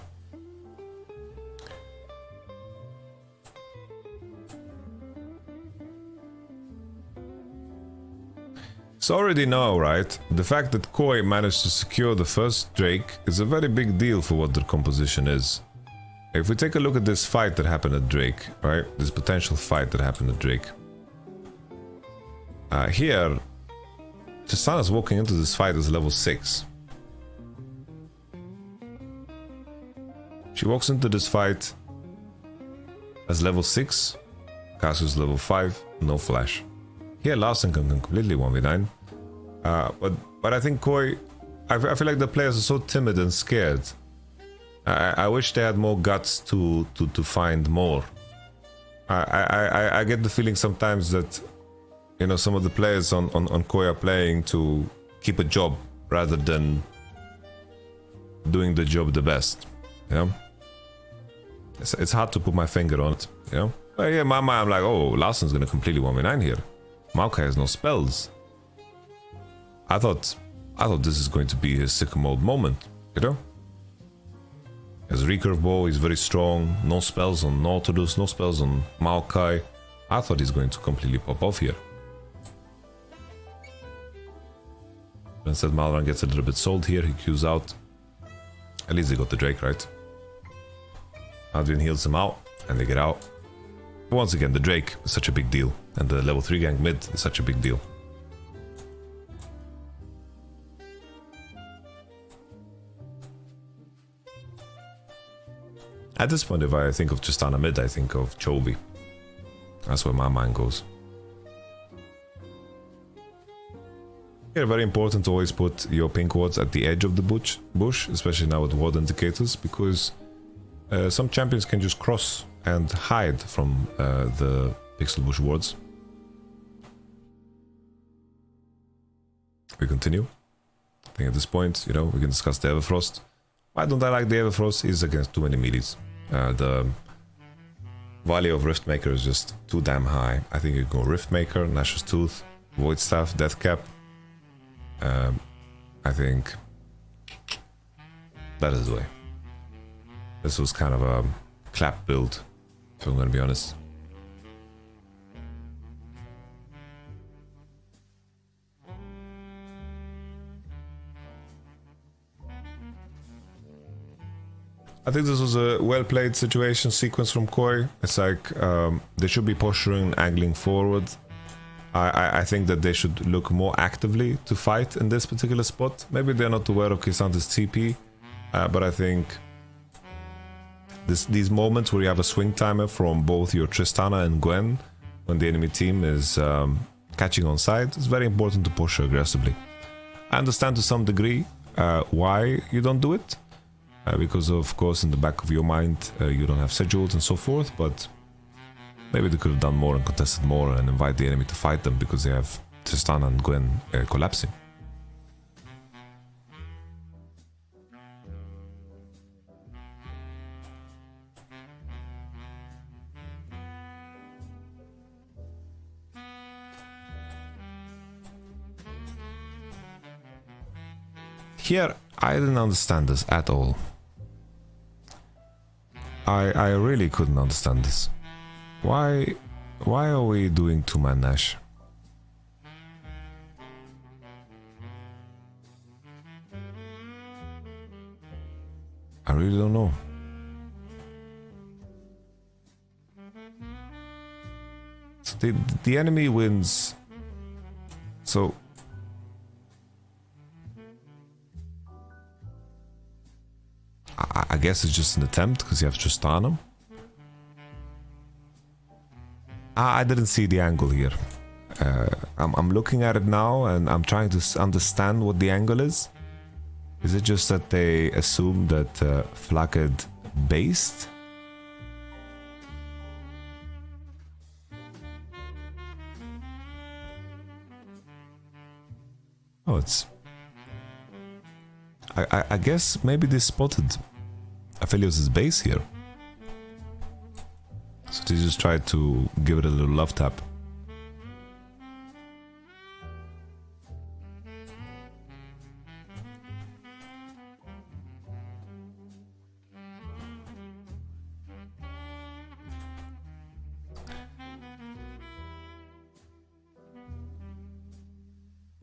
So already now, right, the fact that Koi managed to secure the first Drake is a very big deal for what their composition is. If we take a look at this fight that happened at Drake, right, this potential fight that happened at Drake. Here, Tristana's walking into this fight as level 6. She walks into this fight as level 6, Cassio's level 5, no flash. Here Larsen can completely 1v9. But I think Koi, I feel like the players are so timid and scared. I wish they had more guts to find more. I get the feeling sometimes that, you know, some of the players on Koi are playing to keep a job rather than doing the job the best. You know, it's hard to put my finger on it. You know, but yeah, in my mind I'm like, oh, Larsen's gonna completely 1v9 here. Maokai has no spells. I thought this is going to be his sicko mode moment, you know? His recurve bow is very strong, no spells on Nautilus, no spells on Maokai. I thought he's going to completely pop off here. Instead, Malrang gets a little bit sold here, he queues out. At least they got the Drake, right? Adrian heals him out, and they get out. But once again, the Drake is such a big deal, and the level 3 gank mid is such a big deal. At this point, if I think of Tristana mid, I think of Chovy. That's where my mind goes. Here, very important to always put your pink wards at the edge of the bush, especially now with ward indicators, because some champions can just cross and hide from the pixel bush wards. We continue. I think at this point, you know, we can discuss the Everfrost. Why don't I like the Everfrost? He's against too many melees. The value of Riftmaker is just too damn high. I think you go Riftmaker, Nash's Tooth, Void Staff, Death Cap. I think that is the way. This was kind of a clap build, if I'm gonna be honest. I think this was a well-played situation sequence from Koi. It's like they should be posturing, angling forward, I think that they should look more actively to fight in this particular spot. Maybe they're not aware of Kisante's TP, but I think these moments where you have a swing timer from both your Tristana and Gwen when the enemy team is catching on side, it's very important to push aggressively. I understand to some degree why you don't do it, because of course in the back of your mind you don't have schedules and so forth, but maybe they could have done more and contested more and invite the enemy to fight them because they have Tristana and Gwen collapsing. Here, I didn't understand this at all. I really couldn't understand this. Why are we doing two-man Nash? I really don't know. So the enemy wins. So I guess it's just an attempt because you have Tristana. I didn't see the angle here. I'm looking at it now and I'm trying to understand what the angle is. Is it just that they assume that FNATIC based? Oh, it's... I guess maybe they spotted Aphelios' base here. So they just tried to give it a little love tap.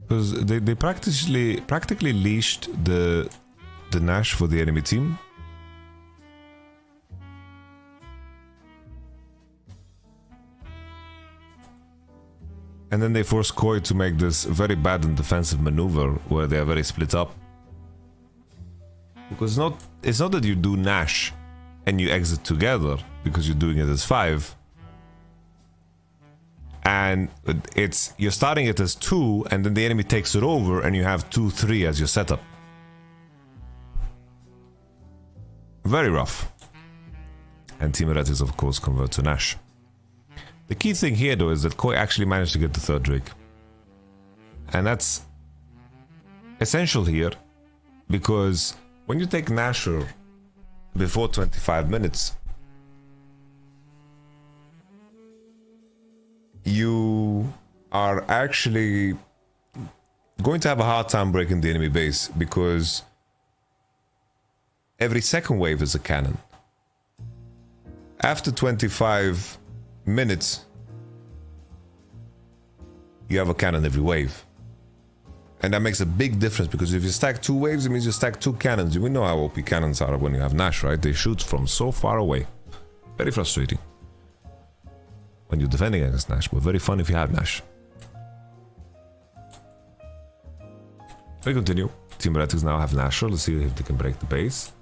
Because they practically leashed the Nash for the enemy team. And then they force Koi to make this very bad and defensive maneuver where they are very split up. Because it's not that you do Nash and you exit together because you're doing it as 5. And you're starting it as 2 and then the enemy takes it over and you have 2-3 as your setup. Very rough. And Team Heretics of course convert to Nash. The key thing here though is that Koi actually managed to get the 3rd Drake. And that's essential here because when you take Nasher before 25 minutes, you are actually going to have a hard time breaking the enemy base because every second wave is a cannon. After 25 minutes, you have a cannon every wave. And that makes a big difference because if you stack 2 waves, it means you stack 2 cannons. We know how OP cannons are when you have Nash, right? They shoot from so far away. Very frustrating when you're defending against Nash, but very fun if you have Nash. We continue. Team Heretics now have Nasher. Let's see if they can break the base.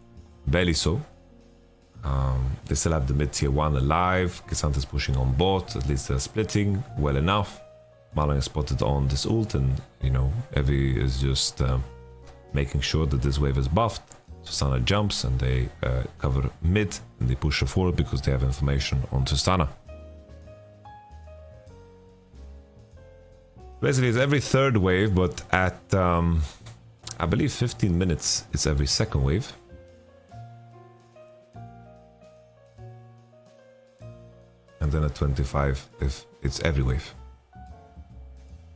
Barely so. They still have the mid tier 1 alive. Kisante is pushing on bot. At least they're splitting well enough. Marlon is spotted on this ult, and you know, Evi is just making sure that this wave is buffed. Tristana jumps and they cover mid and they push her forward because they have information on Tristana. Basically, it's every 3rd wave, but at I believe 15 minutes, it's every 2nd wave. And then at 25, if it's every wave.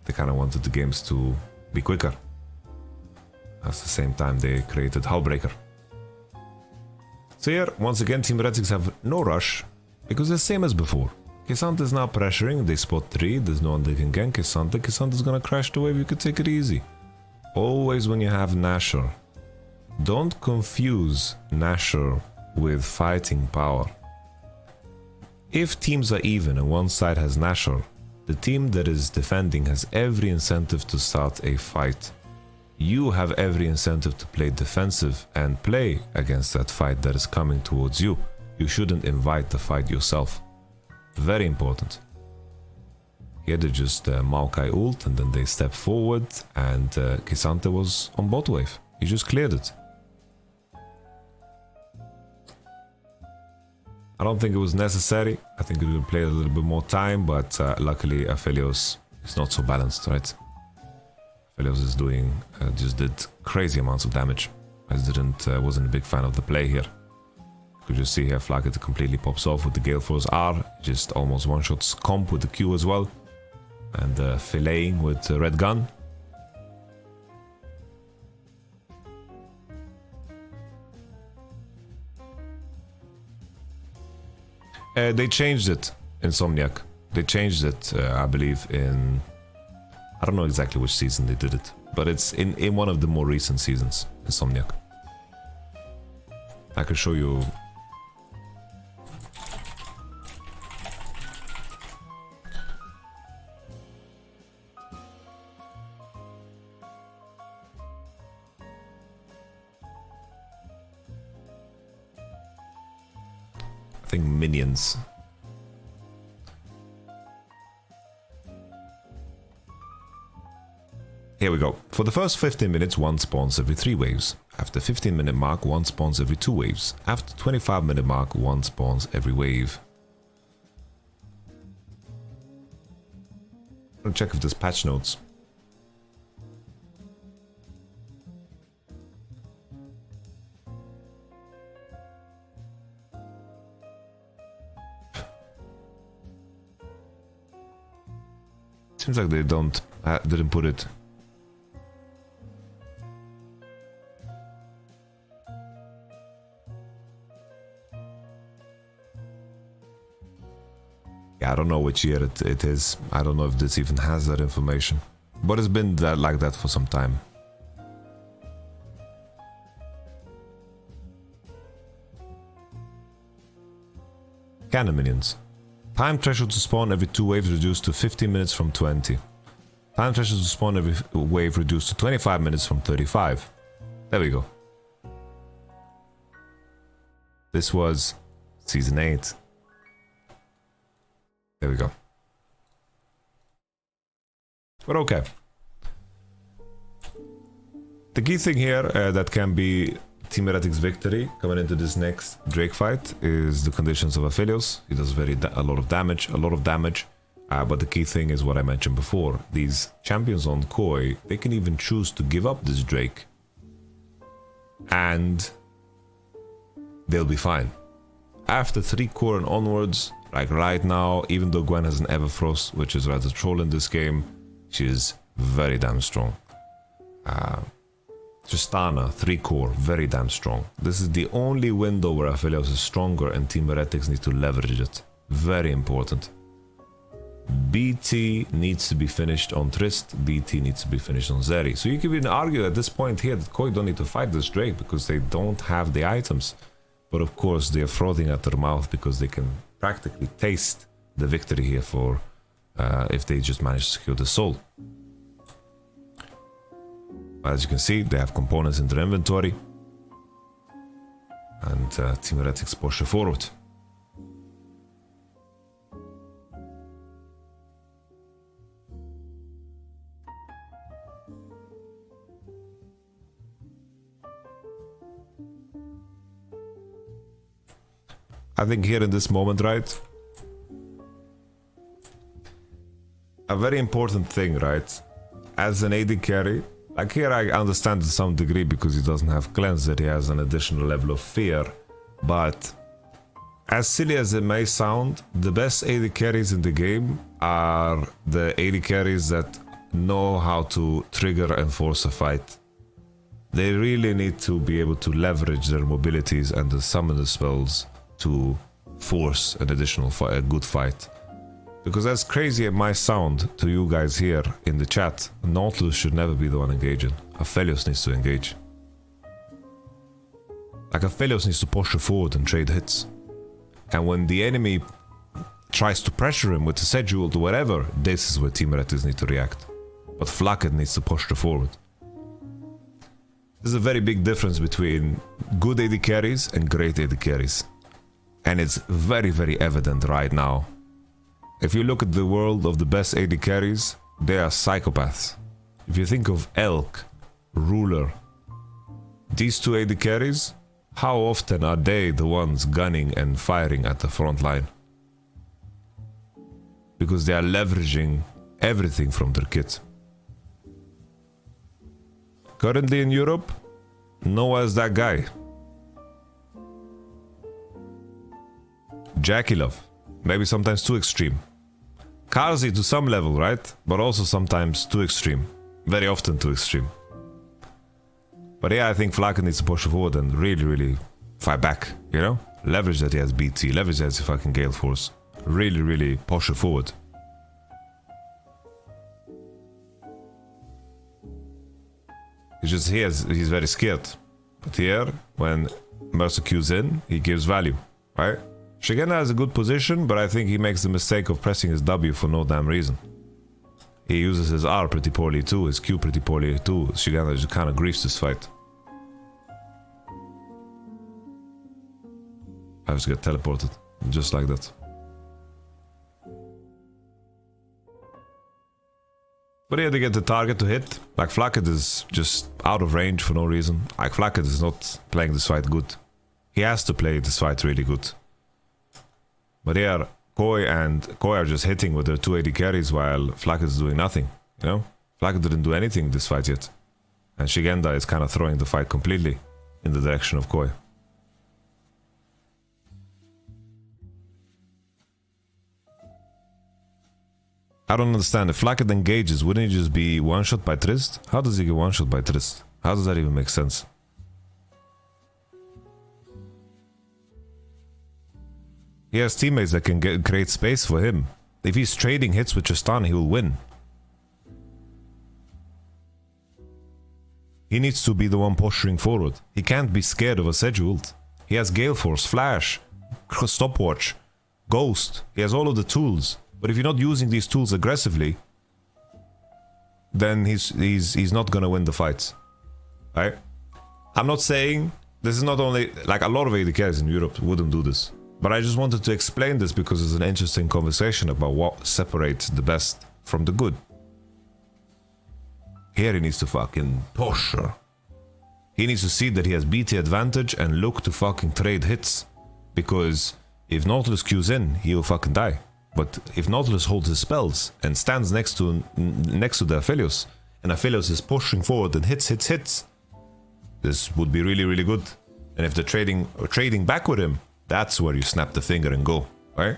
They kind of wanted the games to be quicker. At the same time, they created Hullbreaker. So here, once again, Team Heretics have no rush, because the same as before. Kisante is now pressuring, they spot 3, there's no one they can gank Kisante. Kisante is gonna crash the wave, you could take it easy. Always when you have Nasher, don't confuse Nasher with fighting power. If teams are even and one side has Nasher, The team that is defending has every incentive to start a fight. You have every incentive to play defensive and play against that fight that is coming towards you. You shouldn't invite the fight yourself. Very important. Here they just Maokai ult and then they step forward and Kisante was on bot wave. He just cleared it. I don't think it was necessary. I think it would play a little bit more time, but luckily Aphelios is not so balanced, right? Aphelios is doing, just did crazy amounts of damage. I wasn't a big fan of the play here. You could just see here Flakit completely pops off with the Gale Force R, just almost one-shots comp with the Q as well. And filleting with the red gun. They changed it, Insomniac. They changed it, I believe, in... I don't know exactly which season they did it, but it's in one of the more recent seasons, Insomniac. I can show you... I think minions. Here we go. For the first 15 minutes, one spawns every 3 waves. After 15-minute mark, one spawns every 2 waves. After 25-minute mark, one spawns every wave. I'm gonna check if there's patch notes. Seems like they didn't put it. Yeah, I don't know which year it is. I don't know if this even has that information. But it's been like that for some time. Cannon minions. Time threshold to spawn every 2 waves reduced to 15 minutes from 20. Time threshold to spawn every wave reduced to 25 minutes from 35. There we go. This was Season 8. There we go. But okay. The key thing here that can be Team Heretic's victory coming into this next Drake fight is the conditions of Aphelios. He does a lot of damage, but the key thing is what I mentioned before. These champions on Koi, they can even choose to give up this Drake and they'll be fine. After 3 core and onwards, like right now, even though Gwen has an Everfrost, which is rather troll in this game, she is very damn strong. Tristana, 3 core, very damn strong. This is the only window where Aphelios is stronger and Team Heretics need to leverage it. Very important. BT needs to be finished on Trist, BT needs to be finished on Zeri. So you can even argue at this point here that Koi don't need to fight this Drake because they don't have the items. But of course they are frothing at their mouth because they can practically taste the victory here for if they just manage to secure the soul. As you can see, they have components in their inventory. And Team Heretics push forward. I think here in this moment, right? A very important thing, right? As an AD carry, like here I understand to some degree because he doesn't have cleanse, that he has an additional level of fear. But as silly as it may sound, the best AD carries in the game are the AD carries that know how to trigger and force a fight. They really need to be able to leverage their mobilities and the summoner spells to force an additional a good fight. Because as crazy it might sound to you guys here in the chat, Nautilus should never be the one engaging. Aphelios needs to engage. Like Aphelios needs to push forward and trade hits. And when the enemy tries to pressure him with the schedule or whatever, this is where Team Retis need to react. But FNATIC needs to push the forward. There's a very big difference between good AD carries and great AD carries. And it's very, very evident right now. If you look at the world of the best AD carries, they are psychopaths. If you think of Elk, Ruler, these two AD carries, how often are they the ones gunning and firing at the front line? Because they are leveraging everything from their kit. Currently in Europe, Noah is that guy. Jackie Love, maybe sometimes too extreme. Karzi to some level, right? But also sometimes too extreme. Very often too extreme. But yeah, I think FNATIC needs to push forward and really, really fight back, you know? Leverage that he has BT, leverage that he has fucking Gale Force. Really, really push it forward. It's just he's very scared. But here, when Mercer queues in, he gives value, right? Shigena has a good position, but I think he makes the mistake of pressing his W for no damn reason. He uses his R pretty poorly too, his Q pretty poorly too. Shigena just kind of griefs this fight. I just get teleported, just like that. But here they get the target to hit. Like FNATIC is just out of range for no reason. Like FNATIC is not playing this fight good. He has to play this fight really good. But here, Koi are just hitting with their 280 carries while FNATIC is doing nothing. You know? FNATIC didn't do anything this fight yet. And Shigenda is kind of throwing the fight completely in the direction of Koi. I don't understand. If FNATIC engages, wouldn't he just be one-shot by Trist? How does he get one-shot by Trist? How does that even make sense? He has teammates that can create space for him. If he's trading hits with Tristan, he will win. He needs to be the one pushing forward. He can't be scared of a Sedge. He has Gale Force, Flash, Stopwatch, Ghost. He has all of the tools. But if you're not using these tools aggressively, then he's not gonna win the fights. Right? I'm not saying this is not only like a lot of AD carries in Europe wouldn't do this. But I just wanted to explain this because it's an interesting conversation about what separates the best from the good. Here he needs to fucking push her. He needs to see that he has BT advantage and look to fucking trade hits. Because if Nautilus queues in, he will fucking die. But if Nautilus holds his spells and stands next to the Aphelios, and Aphelios is pushing forward and hits, this would be really, really good. And if they're trading back with him, that's where you snap the finger and go, right?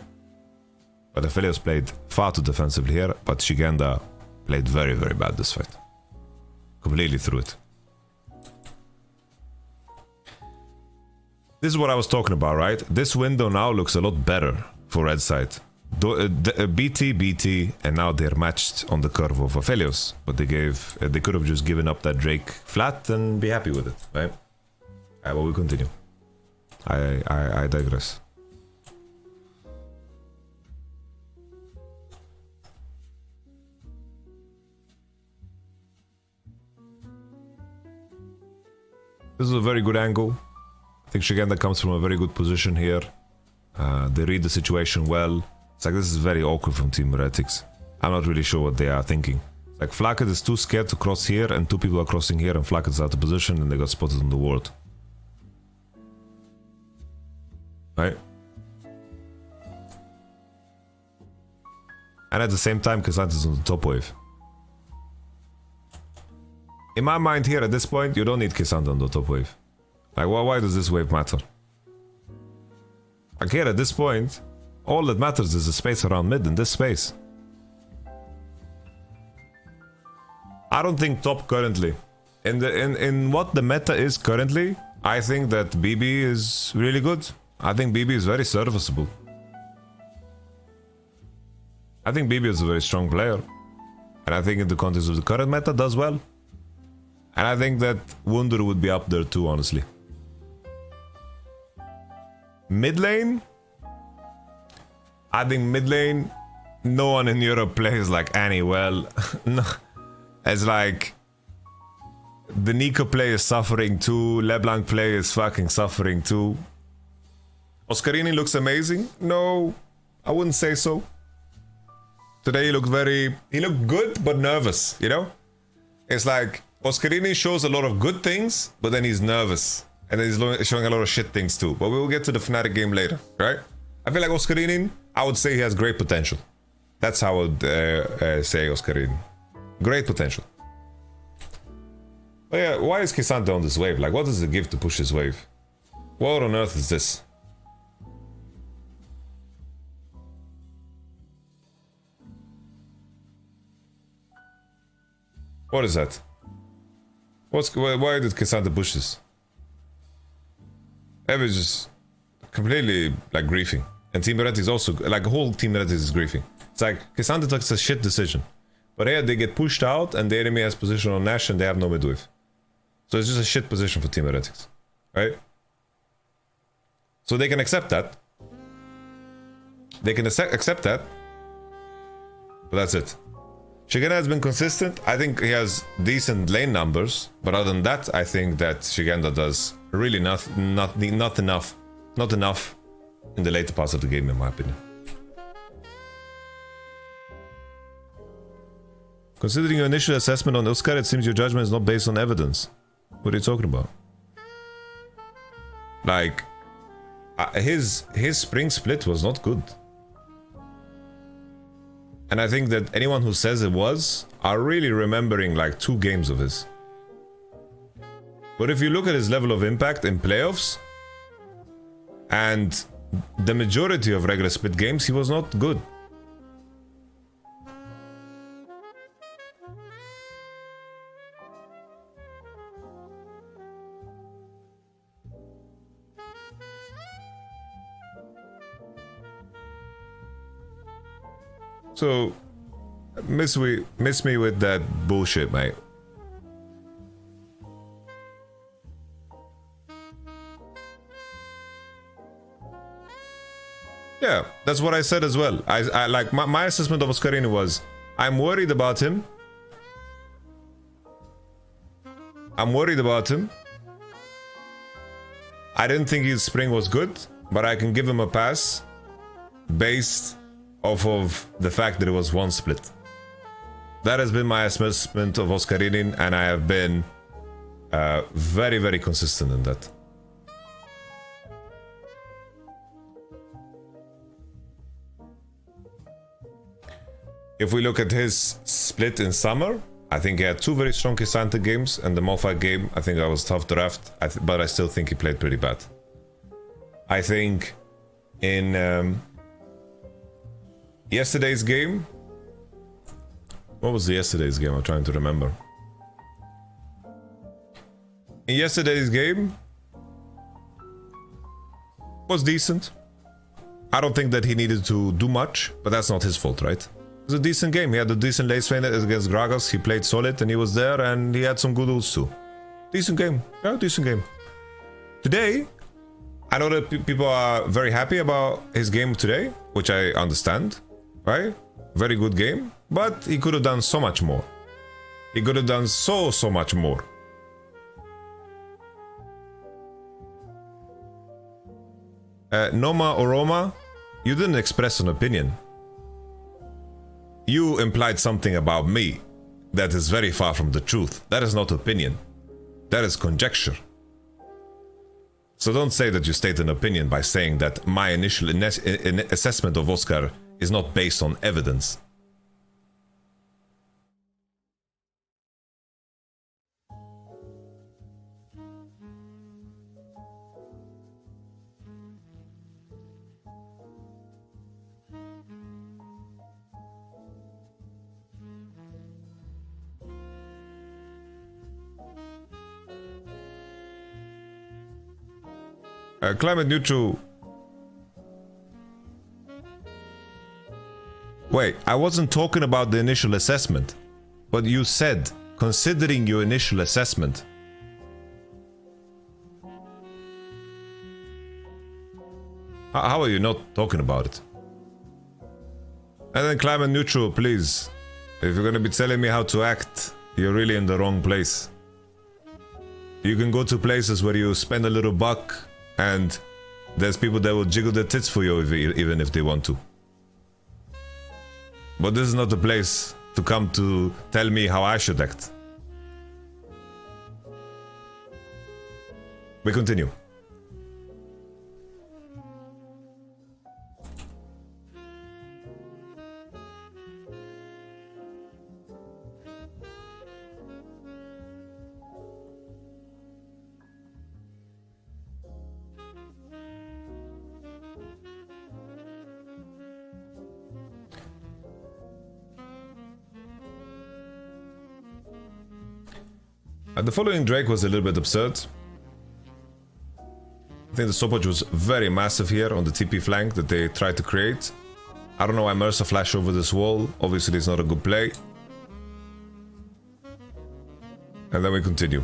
But Aphelios played far too defensively here, but Shigenda played very, very bad this fight. Completely through it. This is what I was talking about, right? This window now looks a lot better for red side. BT, and now they're matched on the curve of Aphelios. But they could have just given up that Drake flat and be happy with it, right? Alright, well, we continue. I digress. This is a very good angle. I think Shigenda comes from a very good position here. They read the situation well. It's like this is very awkward from Team Heretics. I'm not really sure what they are thinking. It's like FNATIC is too scared to cross here and two people are crossing here and FNATIC is out of position and they got spotted on the ward. Right? And at the same time, Cassandra is on the top wave. In my mind here at this point, you don't need Cassandra on the top wave. Like, why does this wave matter? Like here at this point, all that matters is the space around mid in this space. I don't think top currently. In what the meta is currently, I think that BB is really good. I think BB is very serviceable. I think BB is a very strong player. And I think in the context of the current meta does well. And I think that Wunder would be up there too, honestly. Mid lane? I think mid lane, no one in Europe plays like Annie well. No, it's like the Nico play is suffering too. LeBlanc play is fucking suffering too. Oscarini looks amazing. No, I wouldn't say so. Today he looked good but nervous, you know? It's like Oscarini shows a lot of good things, but then he's nervous. And then he's showing a lot of shit things too. But we will get to the FNATIC game later, right? I feel like Oscarini, I would say he has great potential. That's how I would say Oscarini. Great potential. But yeah, why is Kisante on this wave? Like, what does it give to push this wave? What on earth is this? What is that? Why did Kisante push this? Ev is just completely like griefing. And Team Red is also like the whole Team Red is griefing. It's like Kisante takes a shit decision. But here they get pushed out and the enemy has position on Nash and they have no midwave. So it's just a shit position for Team Heretics. Right? So they can accept that. They can accept that. But that's it. Shigena has been consistent. I think he has decent lane numbers, but other than that, I think that Shigenda does really not enough in the later parts of the game, in my opinion. Considering your initial assessment on Oscar, it seems your judgment is not based on evidence. What are you talking about? Like, his spring split was not good. And I think that anyone who says it was are really remembering like 2 games of his. But if you look at his level of impact in playoffs and the majority of regular split games, he was not good. So, miss me with that bullshit, mate. Yeah, that's what I said as well. I like my assessment of Oscarini was, I'm worried about him. I didn't think his spring was good, but I can give him a pass based off of the fact that it was 1 split. That has been my assessment of Oscarini, and I have been very, very consistent in that. If we look at his split in summer, I think he had 2 very strong Kisante games, and the Mofi game, I think that was tough draft, but I still think he played pretty bad. I think in yesterday's game, what was the yesterday's game? I'm trying to remember. In yesterday's game, was decent. I don't think that he needed to do much, but that's not his fault, right? It was a decent game. He had a decent lane swing against Gragas. He played solid and he was there, and he had some good ults too. Decent game. Yeah, decent game. Today, I know that people are very happy about his game today, which I understand, right? Very good game, but he could have done so much more. He could have done so much more. Noma or Roma, you didn't express an opinion. You implied something about me that is very far from the truth. That is not opinion. That is conjecture. So don't say that you state an opinion by saying that my initial assessment of Oscar is not based on evidence. Climate neutral. Wait, I wasn't talking about the initial assessment, but you said, considering your initial assessment. How are you not talking about it? And then climate neutral, please. If you're gonna be telling me how to act, you're really in the wrong place. You can go to places where you spend a little buck and there's people that will jiggle their tits for you even if they want to. But this is not the place to come to tell me how I should act. We continue. The following Drake was a little bit absurd. I think the stoppage was very massive here on the TP flank that they tried to create. I don't know why Mercer flashed over this wall. Obviously it's not a good play. And then we continue.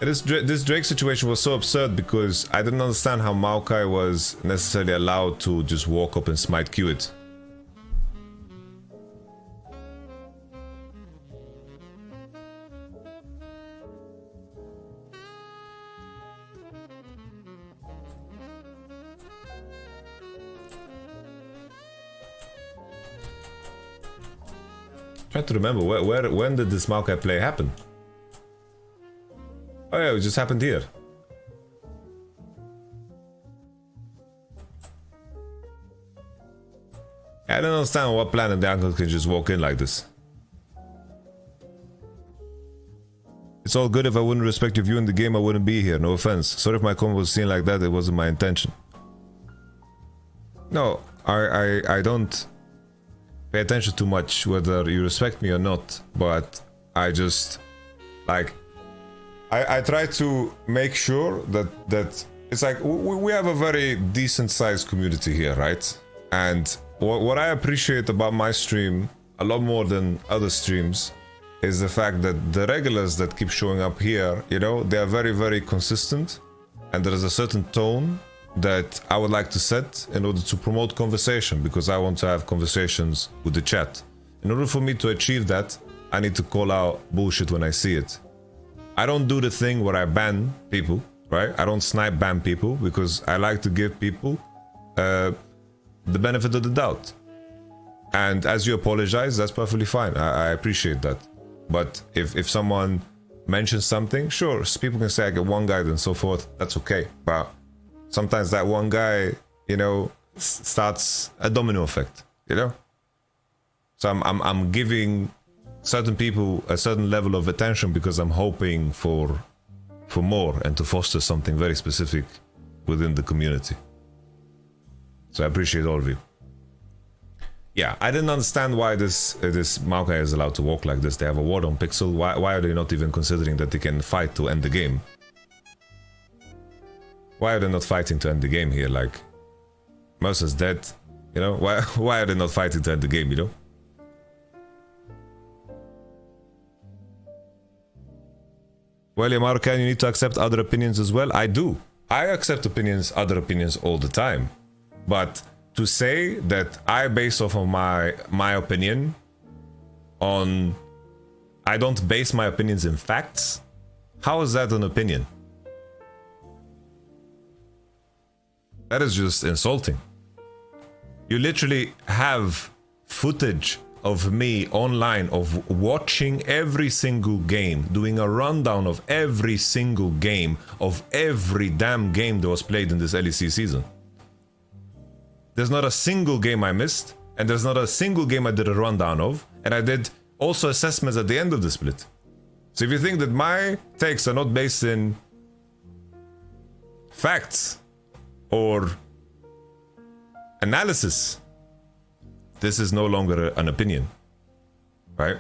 This Drake situation was so absurd because I didn't understand how Maokai was necessarily allowed to just walk up and smite Q it. Trying to remember when did this Maokai play happen? Oh yeah, it just happened here. I don't understand what planet the uncle can just walk in like this. It's all good. If I wouldn't respect your view in the game, I wouldn't be here. No offense. Sorry if my comment was seen like that. It wasn't my intention. No, I don't pay attention too much whether you respect me or not, but I just like I try to make sure that it's like we have a very decent sized community here, right? And what I appreciate about my stream a lot more than other streams is the fact that the regulars that keep showing up here, you know, they are very, very consistent, and there is a certain tone that I would like to set in order to promote conversation, because I want to have conversations with the chat. In order for me to achieve that, I need to call out bullshit when I see it. I don't do the thing where I ban people, right? I don't snipe ban people because I like to give people the benefit of the doubt. And as you apologize, that's perfectly fine. I appreciate that. But if someone mentions something, sure, people can say I get one guy and so forth. That's okay. But sometimes that one guy, you know, starts a domino effect, you know? So I'm giving certain people a certain level of attention because I'm hoping for more and to foster something very specific within the community. So I appreciate all of you. Yeah, I didn't understand why this Maokai is allowed to walk like this. They have a ward on Pixel. Why are they not even considering that they can fight to end the game? Why are they not fighting to end the game here? Like, Mercer's dead, you know? Why are they not fighting to end the game, you know? Well, YamatoCannon, you need to accept other opinions as well. I do. I accept other opinions all the time. But to say that I base off of my opinion on... I don't base my opinions in facts? How is that an opinion? That is just insulting. You literally have footage of me online of watching every single game, doing a rundown of every single game of every damn game that was played in this LEC season. There's not a single game I missed, and there's not a single game I did a rundown of, and I did also assessments at the end of the split. So if you think that my takes are not based in facts or analysis, this is no longer an opinion, right?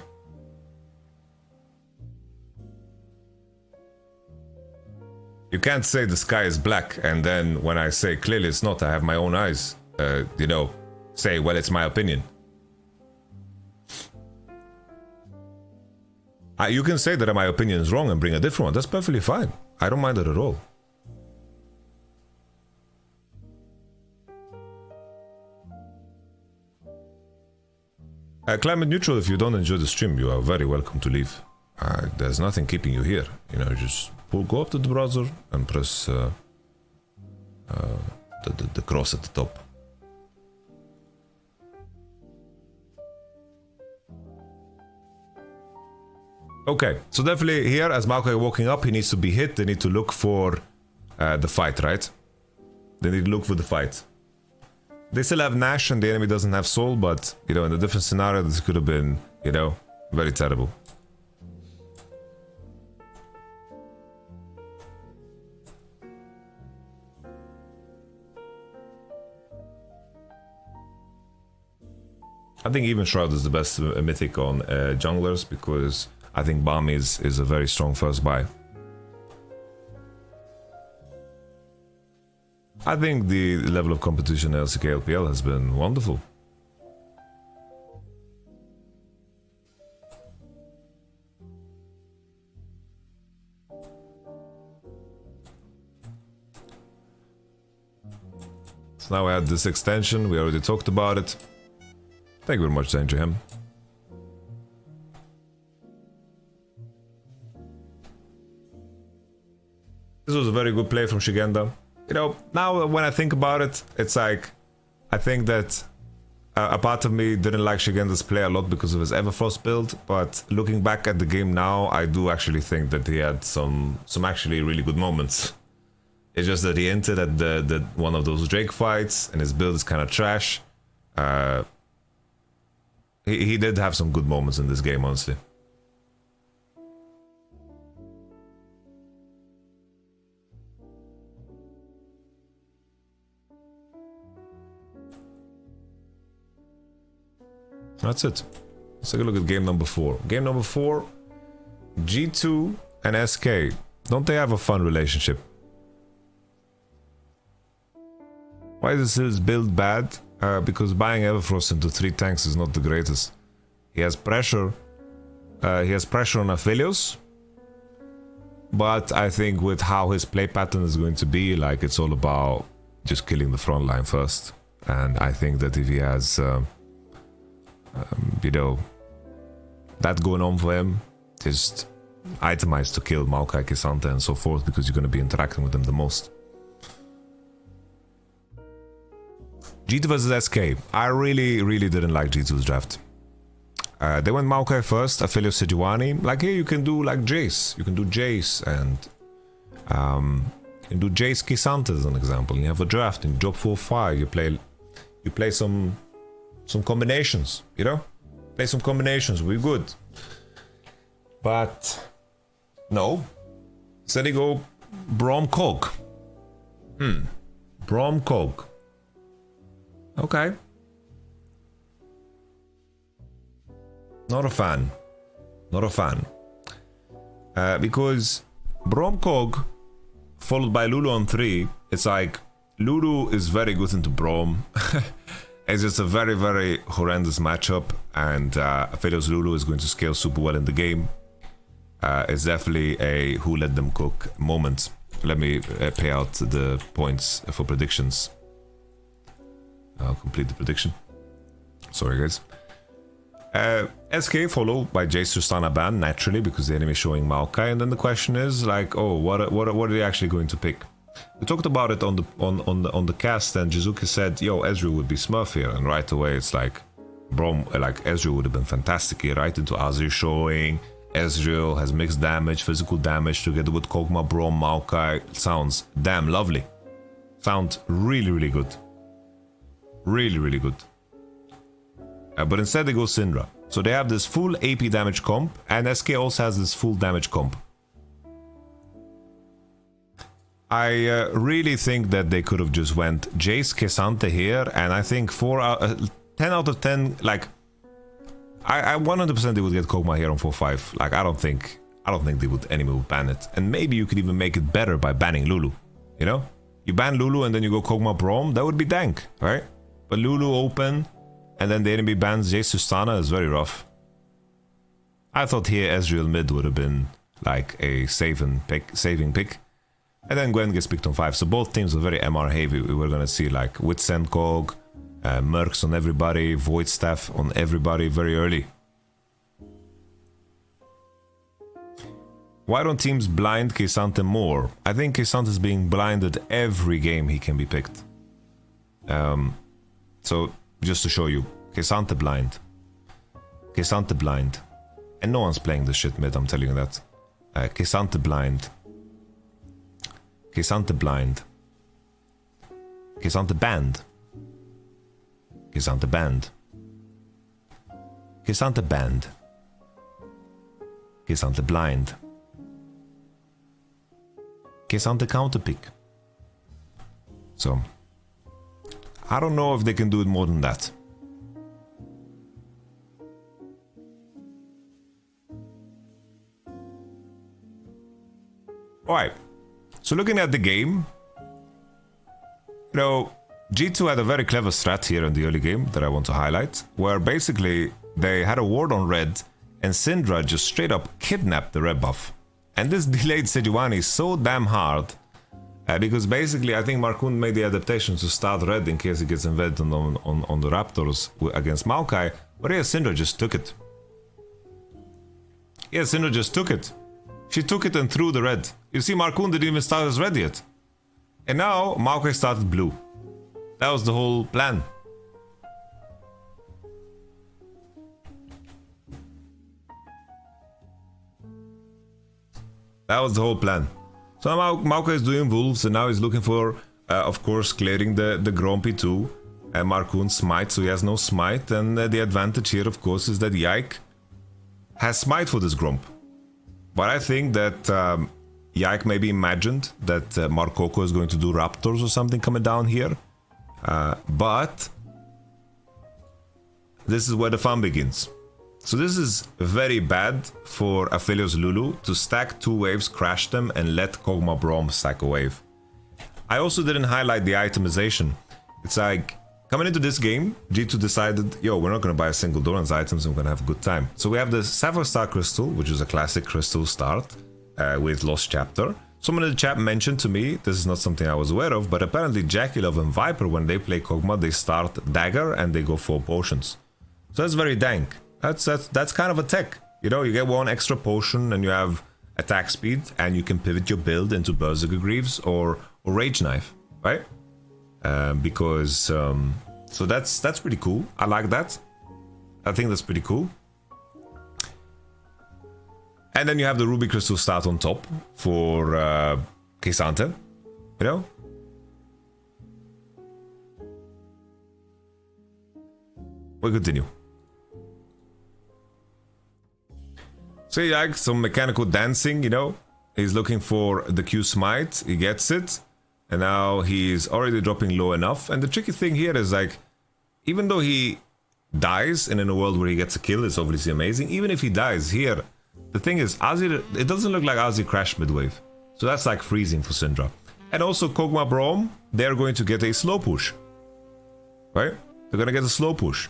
You can't say the sky is black and then when I say clearly it's not, I have my own eyes, you know, say, well, it's my opinion. You can say that my opinion is wrong and bring a different one. That's perfectly fine. I don't mind that at all. Climate neutral, if you don't enjoy the stream, you are very welcome to leave. There's nothing keeping you here. You know, just go up to the browser and press the cross at the top. Okay, so definitely here, as Maokai walking up, he needs to be hit. They need to look for the fight, right? They need to look for the fight. They still have Nash and the enemy doesn't have Soul, but, you know, in a different scenario, this could have been, you know, very terrible. I think even Shroud is the best mythic on junglers, because I think Bomb is a very strong first buy. I think the level of competition in LCK LPL has been wonderful. So now we had this extension, we already talked about it. Thank you very much, Danger Him. This was a very good play from Shigenda. You know, now when I think about it, it's like, I think that a part of me didn't like Shigenda's play a lot because of his Everfrost build, but looking back at the game now, I do actually think that he had some actually really good moments. It's just that he entered at the one of those Drake fights, and his build is kind of trash. He did have some good moments in this game, honestly. That's it. Let's take a look at game number 4. Game number 4, G2 and SK. Don't they have a fun relationship? Why is his build bad? Because buying Everfrost into 3 tanks is not the greatest. He has pressure. He has pressure on Aphelios. But I think with how his play pattern is going to be, like, it's all about just killing the front line first. And I think that if he has, you know, that going on for him, just itemize to kill Maokai, Kisante and so forth, because you're going to be interacting with them the most. G2 vs SK. I really didn't like G2's draft. They went Maokai first, Aphelios Sejuani. Like, here you can do like Jace. You can do Jace and you can do Jace Kisante as an example. You have a draft in drop 4-5. You play some combinations, you know? Play some combinations, we're good. But no. Instead they go Braum Cog. Braum Cog. Okay. Not a fan. Not a fan. Because Braum Cog followed by Lulu on 3, it's like Lulu is very good into Braum. It's just a very horrendous matchup, and Aphelios Lulu is going to scale super well in the game. It's definitely a who let them cook moment. Let me pay out the points for predictions. I'll complete the prediction. Sorry, guys. SK followed by Jace Tristana ban, naturally, because the enemy is showing Maokai, and then the question is like, oh, what are they actually going to pick? We talked about it on the cast, and Jizuki said, yo, Ezreal would be Smurf here, and right away it's like, bro, like Ezreal would have been fantastic here, right? Into Azir showing, Ezreal has mixed damage, physical damage together with Kog'Maw, Braum, Maokai. Sounds damn lovely. Sounds really good. Really good. But instead they go Syndra. So they have this full AP damage comp, and SK also has this full damage comp. I really think that they could have just went Jace Kisante here, and I think 10 out of 10, like, I 100% they would get Kog'Maw here on 4-5. Like, I don't think the enemy would ban it. And maybe you could even make it better by banning Lulu, you know? You ban Lulu and then you go Kog'Maw Braum, that would be dank, right? But Lulu open, and then the enemy bans Jace Tristana is very rough. I thought here Ezreal mid would have been like a saving pick. And then Gwen gets picked on 5. So both teams are very MR heavy. We were going to see like Witsend Kog, Mercs on everybody, Void Staff on everybody very early. Why don't teams blind K'Sante more? I think K'Sante is being blinded every game he can be picked. So just to show you, K'Sante blind. K'Sante blind. And no one's playing this shit mid, I'm telling you that. K'Sante blind. K'Sante blind. K'Sante banned. K'Sante banned. K'Sante banned. K'Sante blind. K'Sante counterpick. So, I don't know if they can do it more than that. Alright, so looking at the game, you know, G2 had a very clever strat here in the early game that I want to highlight, where basically they had a ward on red and Syndra just straight up kidnapped the red buff. And this delayed Sejuani is so damn hard, because basically I think Markoon made the adaptation to start red in case he gets invaded on the Raptors against Maokai, but here Syndra just took it. Yeah, Syndra just took it. She took it and threw the red. You see, Markoon didn't even start as red yet. And now, Maokai started blue. That was the whole plan. That was the whole plan. So now Maokai is doing wolves, and now he's looking for, of course, clearing the Grumpy too. And Markoon smite, so he has no smite. And the advantage here, of course, is that Yike has smite for this Grump. But I think that Yike maybe imagined that Markoko is going to do Raptors or something coming down here. But this is where the fun begins. So this is very bad for Aphelios Lulu to stack 2 waves, crash them, and let Kog'Maw Braum stack a wave. I also didn't highlight the itemization. It's like, coming into this game, G2 decided, yo, we're not going to buy a single Doran's items, and we're going to have a good time. So we have the Sapphire Star Crystal, which is a classic crystal start with Lost Chapter. Someone in the chat mentioned to me, this is not something I was aware of, but apparently Jackie Love and Viper, when they play Kog'Maw, they start Dagger and they go 4 potions. So that's very dank. That's kind of a tech. You know, you get 1 extra potion and you have attack speed, and you can pivot your build into Berserker Greaves or Rage Knife, right? So that's pretty cool. I like that. I think that's pretty cool. And then you have the Ruby Crystal start on top for K'Sante, you know? We'll continue. So he likes some mechanical dancing, you know? He's looking for the Q Smite, he gets it. And now he's already dropping low enough. And the tricky thing here is like, even though he dies, and in a world where he gets a kill, it's obviously amazing. Even if he dies here, the thing is, Azir, it doesn't look like Azir crashed mid-wave. So that's like freezing for Syndra. And also Kog'Maw Braum, they're going to get a slow push. Right? They're gonna get a slow push.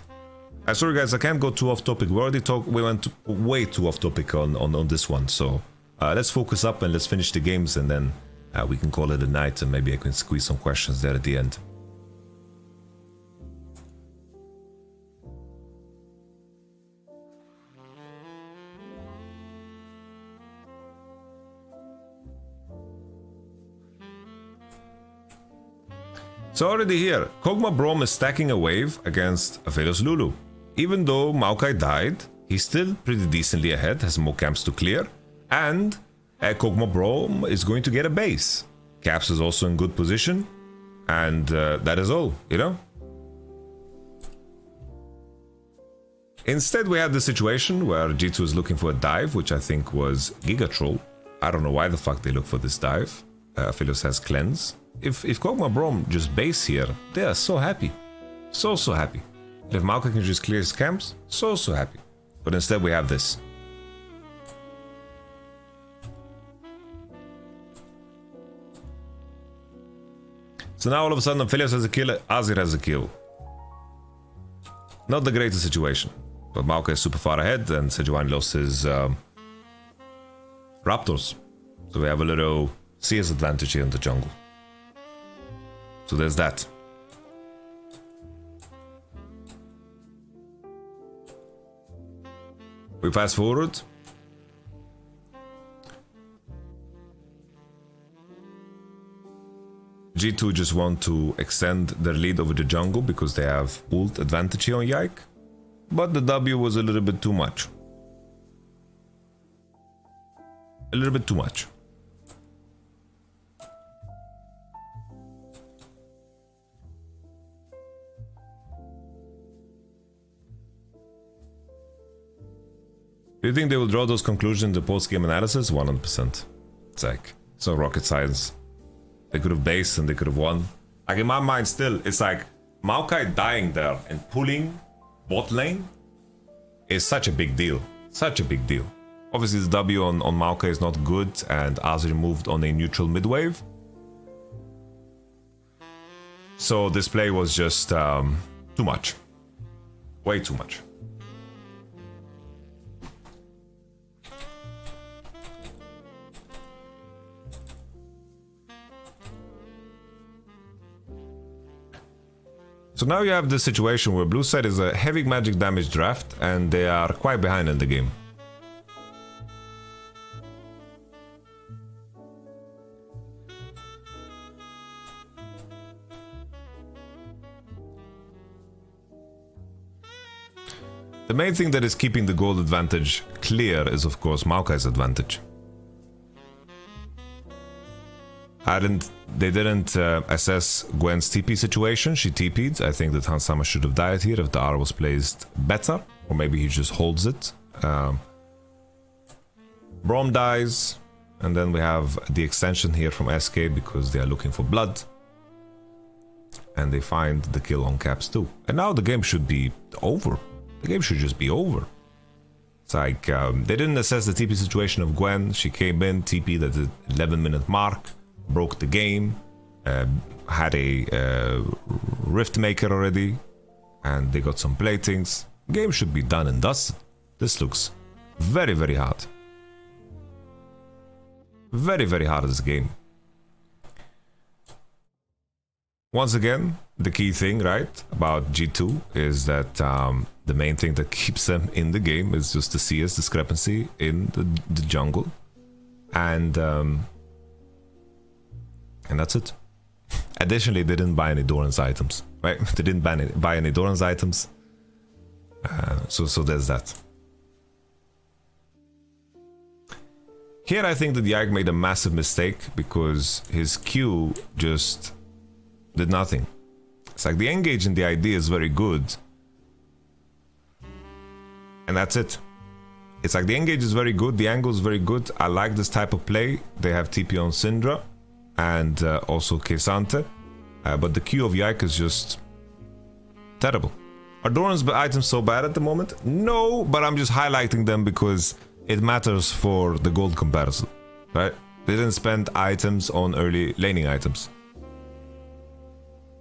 Sorry guys, I can't go too off topic. We went way too off topic on this one. So let's focus up and let's finish the games, and then we can call it a night, and maybe I can squeeze some questions there at the end. So already here, Kog'Maw Braum is stacking a wave against Aphelios Lulu. Even though Maokai died, he's still pretty decently ahead, has more camps to clear, and Kog'Maw Braum is going to get a base. Caps is also in good position, and that is all, you know? Instead, we have the situation where G2 is looking for a dive, which I think was Giga Troll. I don't know why the fuck they look for this dive. Aphelios has cleanse. If Kog'Maw Braum just base here, they are so happy. So happy. If Maokai can just clear his camps, so happy. But instead we have this. So now all of a sudden Aphelios has a kill, Azir has a kill. Not the greatest situation. But Maokai is super far ahead, and Sejuani lost his Raptors. So we have a little CS advantage here in the jungle. So there's that. We fast forward. G2 just want to extend their lead over the jungle because they have ult advantage here on Yike. But the W was a little bit too much. A little bit too much. Do you think they will draw those conclusions in the post-game analysis? 100%. It's like, it's not rocket science. They could have based and they could have won. Like in my mind still, it's like Maokai dying there and pulling bot lane is such a big deal. Such a big deal. Obviously the W on Maokai is not good and Azir moved on a neutral mid-wave. So this play was just too much. Way too much. So now you have this situation where blue side is a heavy magic damage draft and they are quite behind in the game. The main thing that is keeping the gold advantage clear is of course Maokai's advantage. They didn't assess Gwen's TP situation. She TP'd. I think that Hansama should have died here if the R was placed better. Or maybe he just holds it. Braum dies. And then we have the extension here from SK because they are looking for blood. And they find the kill on Caps too. And now the game should be over. The game should just be over. It's like they didn't assess the TP situation of Gwen. She came in, TP'd at the 11-minute mark. Broke the game, had a rift maker already, and they got some platings. Game should be done and dusted. This looks very, very hard. Very, very hard this game. Once again, the key thing, right, about G2 is that the main thing that keeps them in the game is just the CS discrepancy in the jungle. And that's it. Additionally, they didn't buy any Doran's items, right? They didn't buy any Doran's items. So there's that. Here I think that Yike made a massive mistake because his Q just did nothing. It's like the engage and the idea is very good. And that's it. It's like the engage is very good, the angle is very good. I like this type of play. They have TP on Syndra. And also Kesante, but the Q of Yike is just terrible. Are Doran's items so bad at the moment? No, but I'm just highlighting them because it matters for the gold comparison, right? They didn't spend items on early laning items.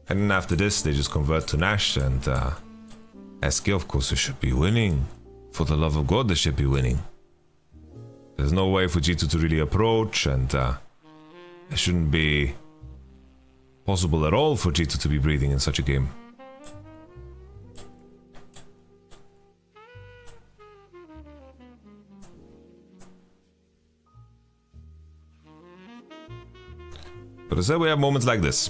And then after this, they just convert to Nash, and SK, of course, they should be winning. For the love of God, they should be winning. There's no way for G2 to really approach, and it shouldn't be possible at all for G2 to be breathing in such a game. But as I said, we have moments like this.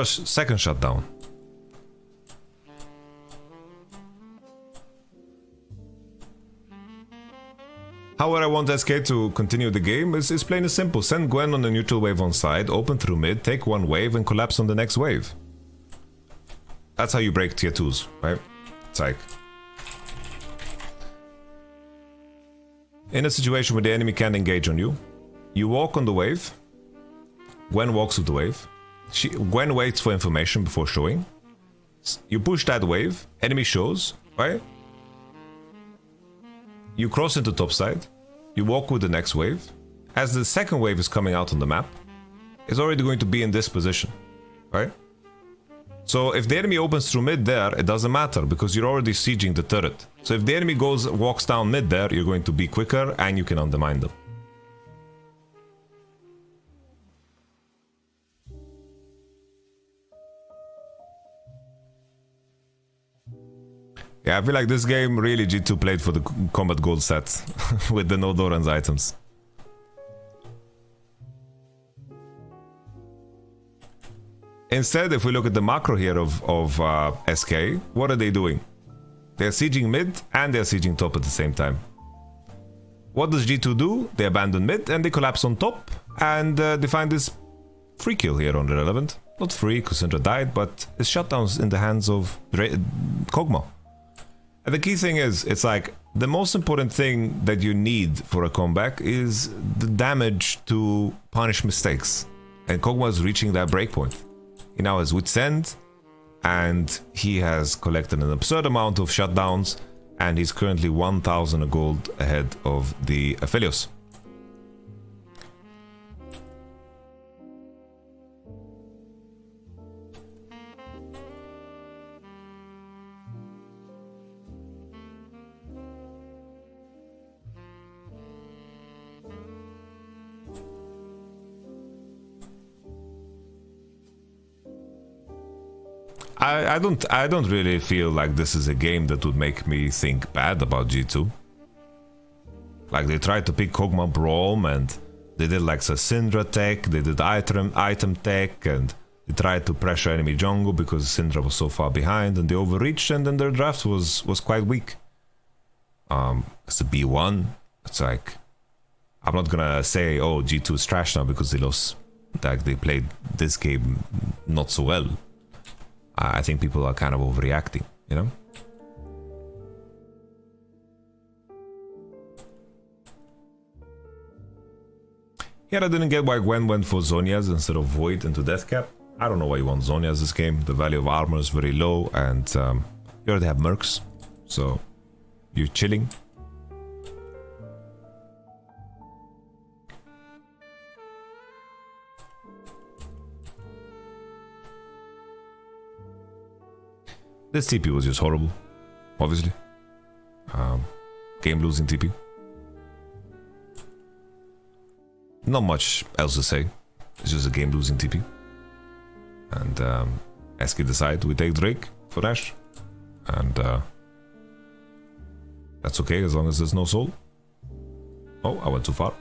Second shutdown. How would I want SK to continue the game is plain and simple. Send Gwen on the neutral wave on side, open through mid, take one wave and collapse on the next wave. That's how you break tier 2s, right? It's like... in a situation where the enemy can't engage on you, you walk on the wave, Gwen walks with the wave, Gwen waits for information before showing, you push that wave, enemy shows, right? You cross into top side, you walk with the next wave. As the second wave is coming out on the map, it's already going to be in this position, right? So if the enemy opens through mid there, it doesn't matter because you're already sieging the turret. So if the enemy walks down mid there, you're going to be quicker and you can undermine them. Yeah, I feel like this game really G2 played for the combat gold set with the no Doran's items. Instead, if we look at the macro here of SK, what are they doing? They're sieging mid and they're sieging top at the same time. What does G2 do? They abandon mid and they collapse on top and they find this free kill here on Irrelevant. Not free because Syndra died, but his shutdowns in the hands of Kog'Maw. And the key thing is, it's like the most important thing that you need for a comeback is the damage to punish mistakes. And Kog'Maw is reaching that breakpoint. He now has Wit's End, and he has collected an absurd amount of shutdowns, and he's currently 1,000 gold ahead of the Aphelios. I don't really feel like this is a game that would make me think bad about G2. Like they tried to pick Kog'Maw Braum and they did like a Syndra tech, they did item tech, and they tried to pressure enemy jungle because Syndra was so far behind and they overreached, and then their draft was quite weak. It's a B1. It's like, I'm not gonna say, oh, G2 is trash now because they lost. Like they played this game not so well. I think people are kind of overreacting, you know? Yeah, I didn't get why Gwen went for Zhonya's instead of Void into Deathcap. I don't know why you want Zhonya's this game. The value of armor is very low, and you already have Mercs, so you're chilling. This TP was just horrible, obviously. Game losing TP. Not much else to say. It's just a game losing TP. And SK decide we take Drake for Ashe. And that's okay as long as there's no soul. Oh, I went too far.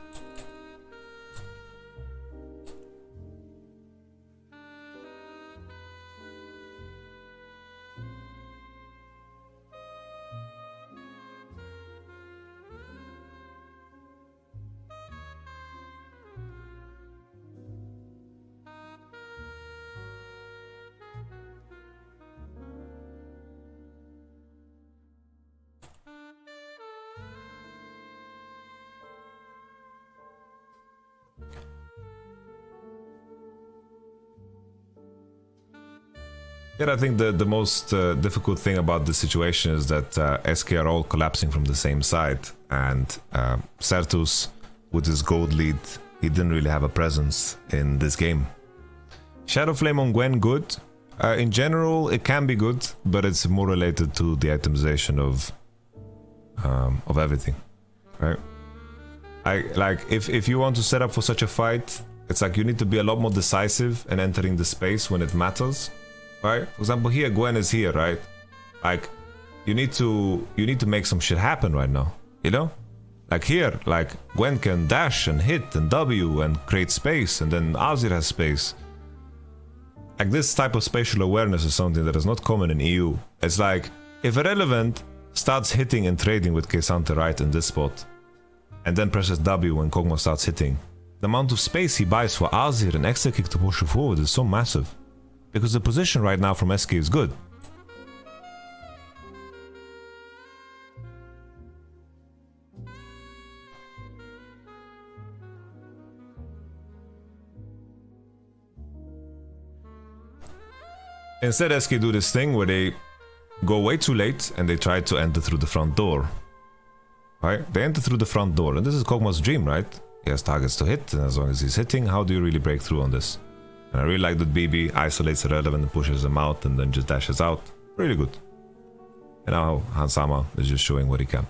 Yeah, I think the most difficult thing about this situation is that SK are all collapsing from the same side, and Certus, with his gold lead, he didn't really have a presence in this game. Shadow Flame on Gwen, good. In general, it can be good, but it's more related to the itemization of everything, right? Like if you want to set up for such a fight, it's like you need to be a lot more decisive and entering the space when it matters. Right? For example, here Gwen is here, right? Like you need to make some shit happen right now, you know? Like here, like Gwen can dash and hit and W and create space, and then Azir has space. Like this type of spatial awareness is something that is not common in EU. It's like if Irrelevant starts hitting and trading with K'Sante right in this spot, and then presses W when Kog'Maw starts hitting, the amount of space he buys for Azir and extra kick to push forward is so massive. Because the position right now from SK is good. Instead, SK do this thing where they go way too late and they try to enter through the front door. Right? They enter through the front door, and this is Kog'Maw's dream, right? He has targets to hit, and as long as he's hitting, how do you really break through on this? And I really like that BB isolates Irrelevant and pushes him out and then just dashes out. Really good. And now Hansama is just showing what he can.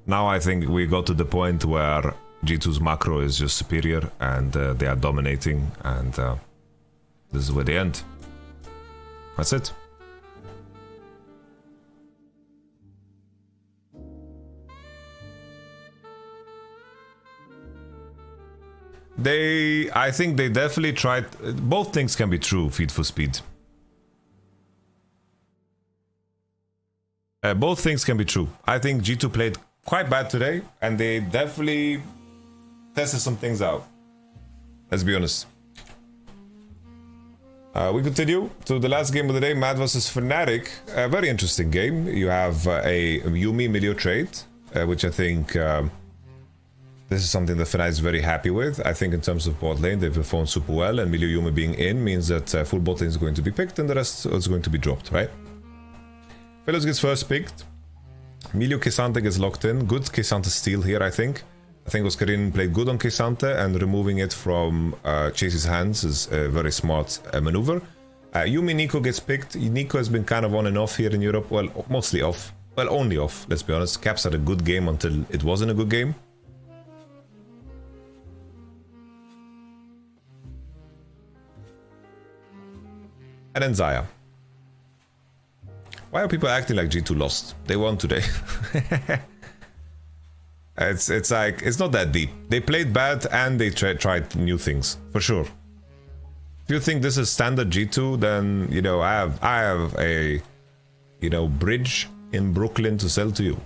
Now I think we got to the point where G2's macro is just superior and they are dominating, and this is where they end. That's it. I think they definitely tried. Both things can be true, feed for speed. Both things can be true. I think G2 played quite bad today, and they definitely tested some things out. Let's be honest. We continue to the last game of the day, Mad vs FNATIC. A very interesting game. You have a Yumi Milio trade, which I think this is something that FNATIC is very happy with. I think in terms of bot lane, they've performed super well, and Milio Yumi being in means that full bot lane is going to be picked and the rest is going to be dropped, right? Fellows gets first picked. Milio K'Sante gets locked in. Good K'Sante steal here, I think. I think Oscarin played good on K'Sante, and removing it from Chase's hands is a very smart maneuver. Yumi Nico gets picked. Nico has been kind of on and off here in Europe. Well, mostly off. Well, only off, let's be honest. Caps had a good game until it wasn't a good game. And then Xayah. Why are people acting like G2 lost? They won today. It's like, it's not that deep. They played bad and they tried new things, for sure. If you think this is standard G2, then, you know, I have a, you know, bridge in Brooklyn to sell to you.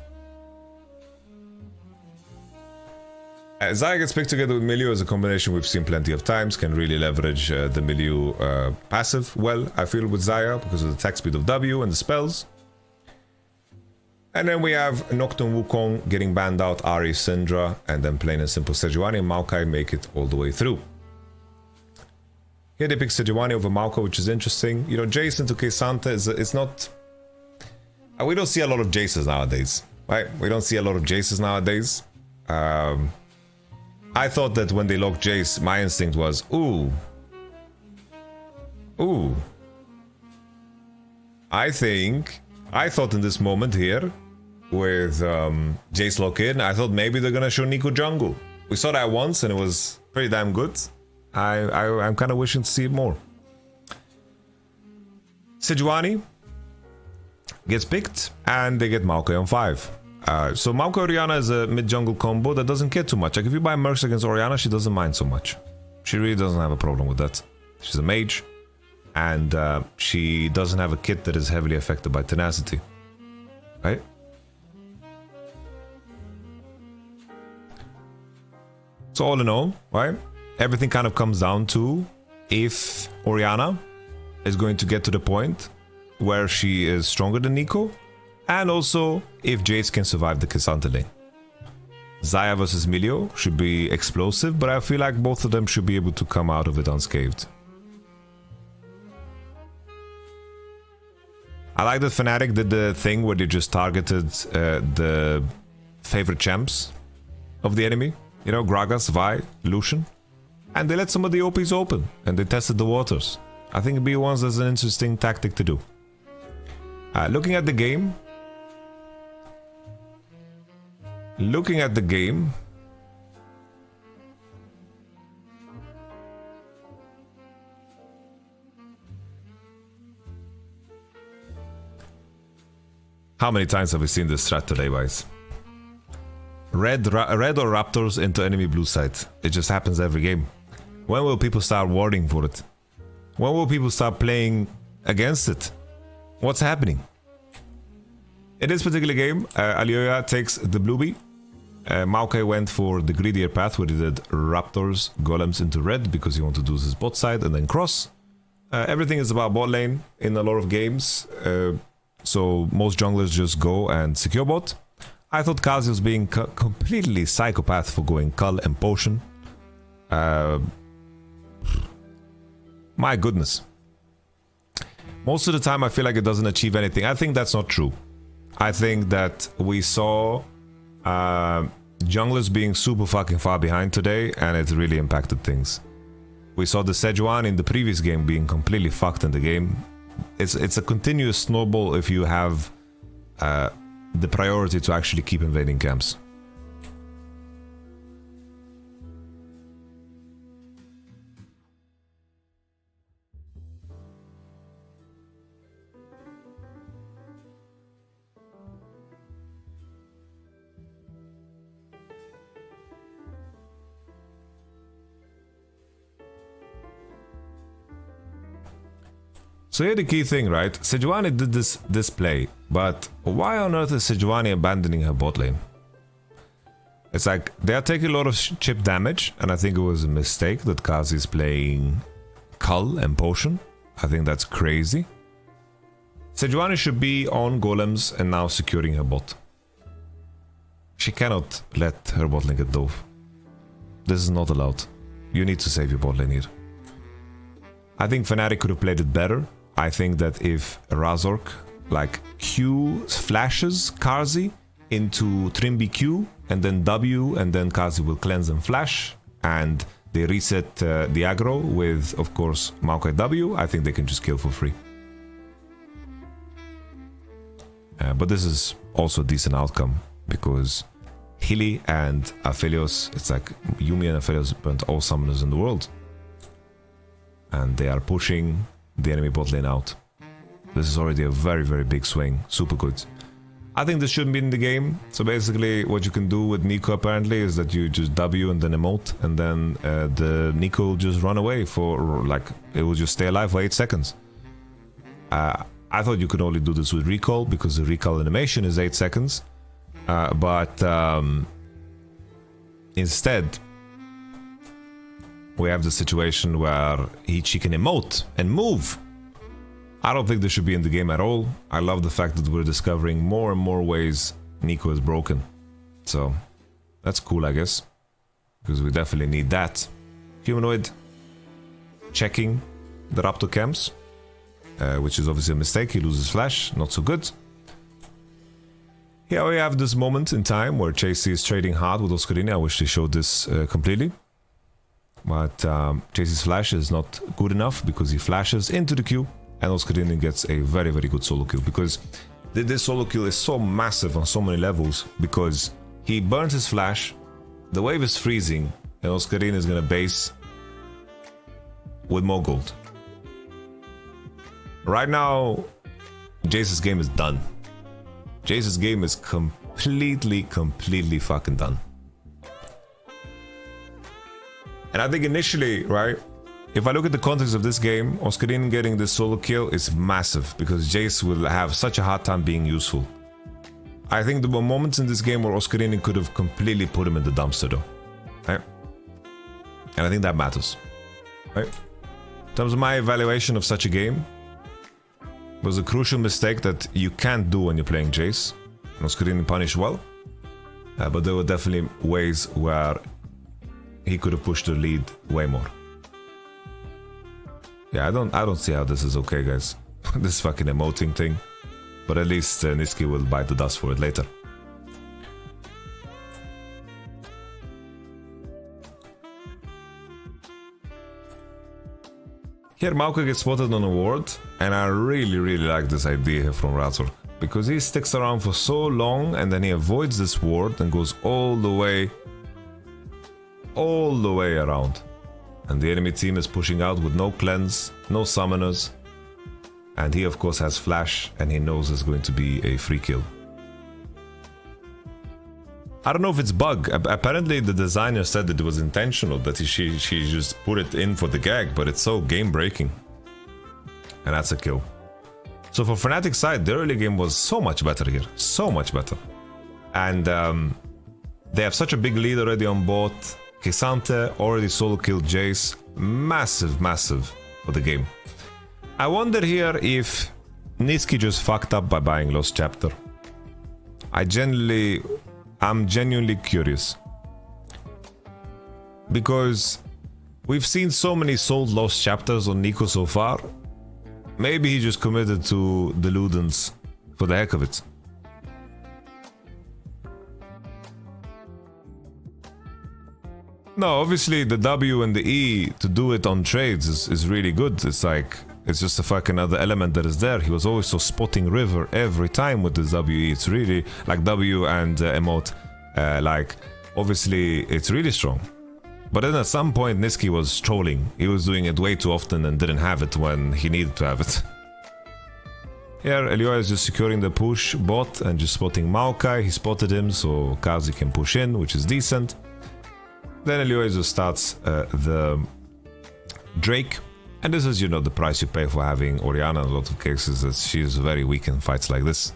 Xayah gets picked together with Milio as a combination we've seen plenty of times, can really leverage the Milio passive well, I feel, with Xayah because of the attack speed of W and the spells. And then we have Nocturne Wukong getting banned out, Ari Syndra, and then plain and simple Sejuani and Maokai make it all the way through. Here they pick Sejuani over Maokai, which is interesting. You know, Jason to K'Sante is not... We don't see a lot of Jaces nowadays, right? We don't see a lot of Jaces nowadays. I thought that when they locked Jace, my instinct was, ooh. I thought in this moment here, with Jace lock in, I thought maybe they're gonna show Nico jungle. We saw that once and it was pretty damn good. I'm kind of wishing to see it more. Sejuani gets picked and they get Maokai on 5. So Maokai Orianna is a mid-jungle combo that doesn't care too much. Like if you buy Mercs against Orianna, she doesn't mind so much. She really doesn't have a problem with that. She's a mage, and she doesn't have a kit that is heavily affected by tenacity. Right? So all in all, right? Everything kind of comes down to if Orianna is going to get to the point where she is stronger than Nico, and also if Jace can survive the K'Sante lane. Xayah versus Milio should be explosive, but I feel like both of them should be able to come out of it unscathed. I like that FNATIC did the thing where they just targeted the favorite champs of the enemy. You know, Gragas, Vi, Lucian. And they let some of the OPs open, and they tested the waters. I think B1's is an interesting tactic to do. Looking at the game, how many times have we seen this strat today, guys? Red or Raptors into enemy blue side. It just happens every game. When will people start warding for it? When will people start playing against it? What's happening? In this particular game, Alioya takes the bluebee. Maokai went for the greedier path where he did Raptors, Golems into red because he wanted to do his bot side and then cross. Everything is about bot lane in a lot of games. So most junglers just go and secure bot. I thought Kazi was being completely psychopath for going Cull and Potion. My goodness. Most of the time I feel like it doesn't achieve anything. I think that's not true. I think that we saw junglers being super fucking far behind today, and it really impacted things. We saw the Sejuani in the previous game being completely fucked in the game. It's a continuous snowball if you have the priority to actually keep invading camps. So here the key thing, right? Sejuani did this play, but why on earth is Sejuani abandoning her bot lane? It's like they are taking a lot of chip damage, and I think it was a mistake that Kazi is playing Cull and Potion. I think that's crazy. Sejuani should be on golems and now securing her bot. She cannot let her bot lane get dove. This is not allowed. You need to save your bot lane here. I think FNATIC could have played it better. I think that if Razork like Q flashes Kazi into Trimby Q and then W, and then Kazi will cleanse and flash, and they reset the aggro with, of course, Maokai W, I think they can just kill for free. But this is also a decent outcome because Hilly and Aphelios, it's like Yuumi and Aphelios burnt all summoners in the world. And they are pushing the enemy bot lane out. This is already a very, very big swing. Super good. I think this shouldn't be in the game. So basically what you can do with Nico apparently is that you just W and then emote, and then the Nico will just run away for, like, it will just stay alive for 8 seconds. I thought you could only do this with recall because the recall animation is 8 seconds. But instead we have the situation where she can emote and move. I don't think this should be in the game at all. I love the fact that we're discovering more and more ways Nico is broken. So that's cool, I guess, because we definitely need that. Humanoid checking the Raptor camps, which is obviously a mistake. He loses flash, not so good. Here we have this moment in time where Chasey is trading hard with Oscarini. I wish they showed this completely. But Chasey's flash is not good enough because he flashes into the queue, and Oscarini gets a very, very good solo kill, because this solo kill is so massive on so many levels, because he burns his flash, the wave is freezing, and Oscarini is gonna base with more gold. Right now, Jace's game is done. Jace's game is completely fucking done. And I think initially, right, if I look at the context of this game, Oscarini getting this solo kill is massive because Jace will have such a hard time being useful. I think there were moments in this game where Oscarini could have completely put him in the dumpster though, right? And I think that matters, right? In terms of my evaluation of such a game, it was a crucial mistake that you can't do when you're playing Jace. Oscarini punished well, but there were definitely ways where he could have pushed the lead way more. Yeah, I don't see how this is okay, guys. This fucking emoting thing. But at least Niski will bite the dust for it later. Here Maokai gets spotted on a ward, and I really like this idea here from Razork, because he sticks around for so long and then he avoids this ward and goes all the way around, and the enemy team is pushing out with no cleanse, no summoners, and he of course has flash, and he knows it's going to be a free kill. I don't know if it's bug. Apparently the designer said that it was intentional, that she just put it in for the gag, but it's so game breaking, and that's a kill. So for FNATIC side, the early game was so much better here, so much better, and they have such a big lead already on bot. K'Sante already solo killed Jace. Massive for the game. I wonder here if Niski just fucked up by buying Lost Chapter. I'm genuinely curious, because we've seen so many sold Lost Chapters on Nico so far. Maybe he just committed to the Ludens for the heck of it. No, obviously the W and the E to do it on trades is really good. It's like, it's just a fucking other element that is there. He was always so spotting river every time with the WE. It's really like W and emote. Like, obviously it's really strong. But then at some point Niski was trolling. He was doing it way too often and didn't have it when he needed to have it. Here, Elioya is just securing the push bot and just spotting Maokai. He spotted him, so Kazi can push in, which is decent. Then Elioya just starts the Drake. And this is, you know, the price you pay for having Orianna in a lot of cases, that she is very weak in fights like this.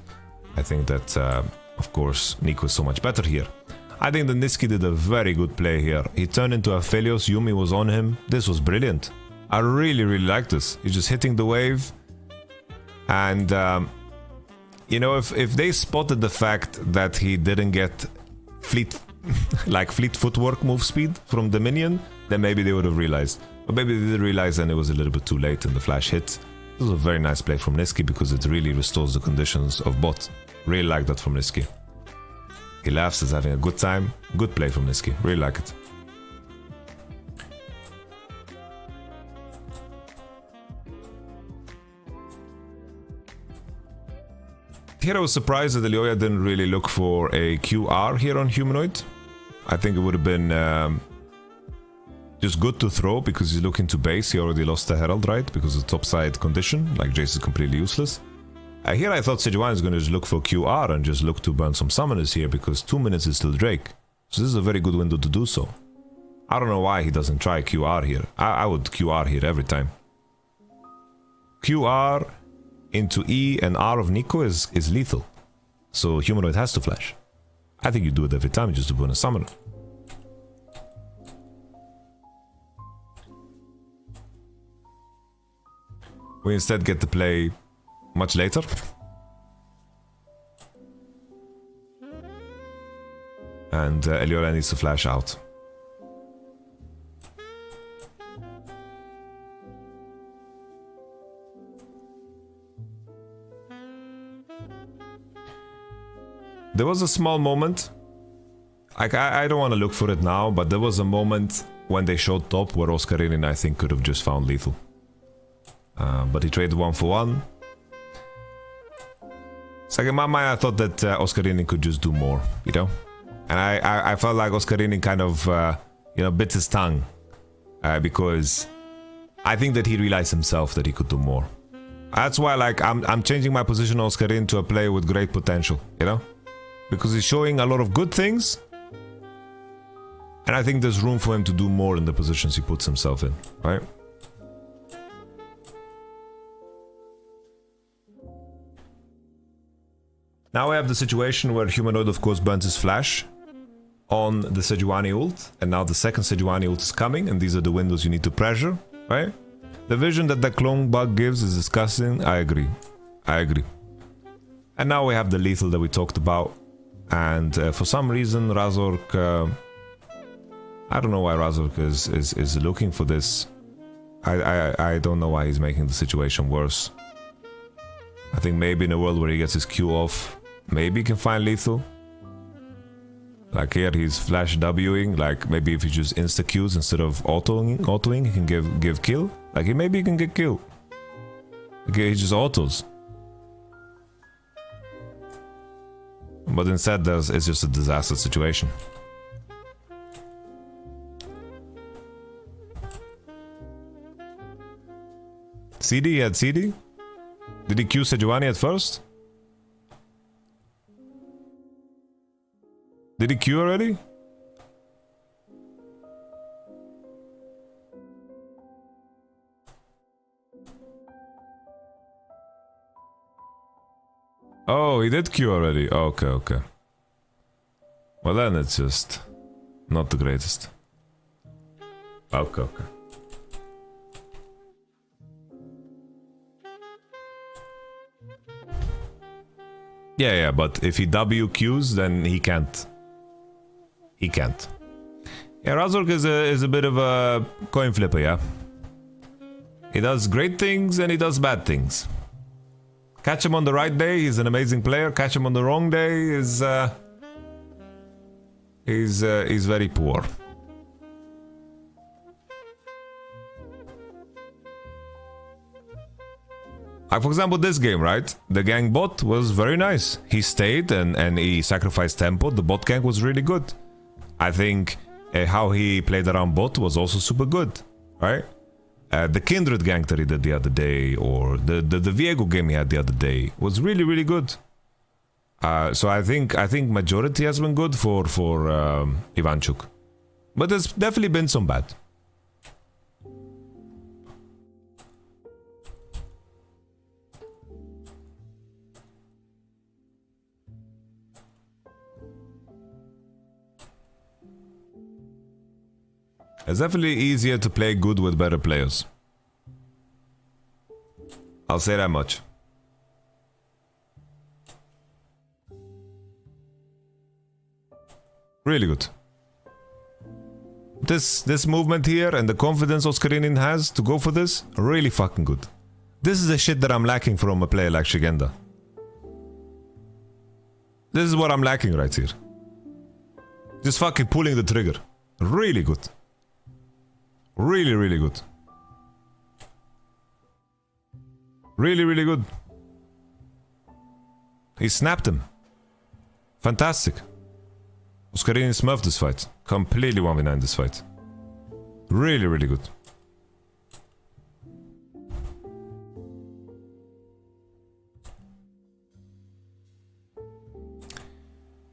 I think that, of course, Nico is so much better here. I think that Niski did a very good play here. He turned into Aphelios, Yumi was on him. This was brilliant. I really, really like this. He's just hitting the wave. And, you know, if they spotted the fact that he didn't get fleet footwork move speed from the minion, then maybe they would have realized. But maybe they didn't realize and it was a little bit too late and the flash hit. This was a very nice play from Niski because it really restores the conditions of bot. Really like that from Niski. He laughs, is having a good time. Good play from Niski. Really like it. Here I was surprised that Elioya didn't really look for a QR here on Humanoid. I think it would have been just good to throw because he's looking to base. He already lost the Herald, right? Because of the topside condition. Like Jace is completely useless. Here I thought Sejuani is going to just look for QR and just look to burn some summoners here because 2 minutes is still Drake. So this is a very good window to do so. I don't know why he doesn't try QR here. I would QR here every time. QR into E and R of Nico is lethal. So Humanoid has to flash. I think you do it every time just to burn a summoner. We instead get to play much later. And Elioya needs to flash out. There was a small moment, like I don't want to look for it now, but there was a moment when they showed top where Oscarinin I think could have just found lethal. But he traded 1-for-1. So like in my mind I thought that Oscarinin could just do more, you know? And I felt like Oscarinin kind of, you know, bit his tongue. Because I think that he realized himself that he could do more. That's why like I'm changing my position on Oscarinin to a player with great potential, you know? Because he's showing a lot of good things. And I think there's room for him to do more in the positions he puts himself in, right? Now we have the situation where Humanoid of course burns his flash on the Sejuani ult. And now the second Sejuani ult is coming and these are the windows you need to pressure, right? The vision that the clone bug gives is disgusting. I agree. I agree. And now we have the lethal that we talked about. And for some reason Razork... I don't know why Razork is looking for this. I don't know why he's making the situation worse. I think maybe in a world where he gets his Q off, maybe he can find lethal. Like here he's flash Wing, like maybe if he just insta Qs instead of autoing, he can give kill. Like maybe he can get kill. Okay, he just autos. But instead it's just a disaster situation. CD, he had CD? Did he Q Sejuani at first? Did he Q already? Oh, he did Q already. Okay, okay. Well then it's just not the greatest. Okay, okay. Yeah, but if he WQs, then he can't. He can't. Yeah, Razork is a bit of a coin flipper, yeah. He does great things and he does bad things. Catch him on the right day, he's an amazing player. Catch him on the wrong day, he's very poor. Like, for example, this game, right? The gang bot was very nice. He stayed and he sacrificed tempo. The bot gang was really good. I think how he played around bot was also super good, right? The Kindred gang that he did the other day, or the Viego game he had the other day, was really, really good. So I think majority has been good for Ivanchuk. But there's definitely been some bad. It's definitely easier to play good with better players. I'll say that much. Really good. This movement here and the confidence Oscarinin has to go for this, really fucking good. This is the shit that I'm lacking from a player like Shigenda. This is what I'm lacking right here. Just fucking pulling the trigger. Really good. Really, really good. Really, really good. He snapped him. Fantastic. Oscarinin smurfed this fight. Completely 1v9 this fight. Really, really good.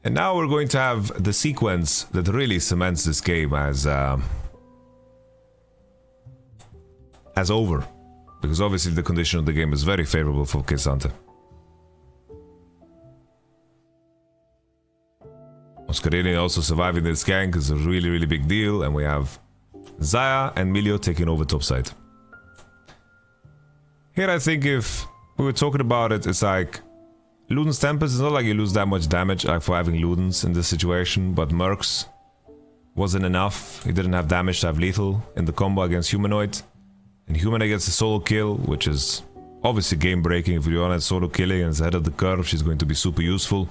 And now we're going to have the sequence that really cements this game as over. Because obviously the condition of the game is very favorable for Kissante. Oscarinin also surviving this gank is a really, really big deal, and we have Zaya and Milio taking over topside. Here I think if we were talking about it, it's like Luden's Tempest, it's not like you lose that much damage for having Ludens in this situation, but Mercs wasn't enough. He didn't have damage to have lethal in the combo against Humanoid. And Humanoid gets a solo kill, which is obviously game breaking. If you want solo killing and it's ahead of the curve, she's going to be super useful.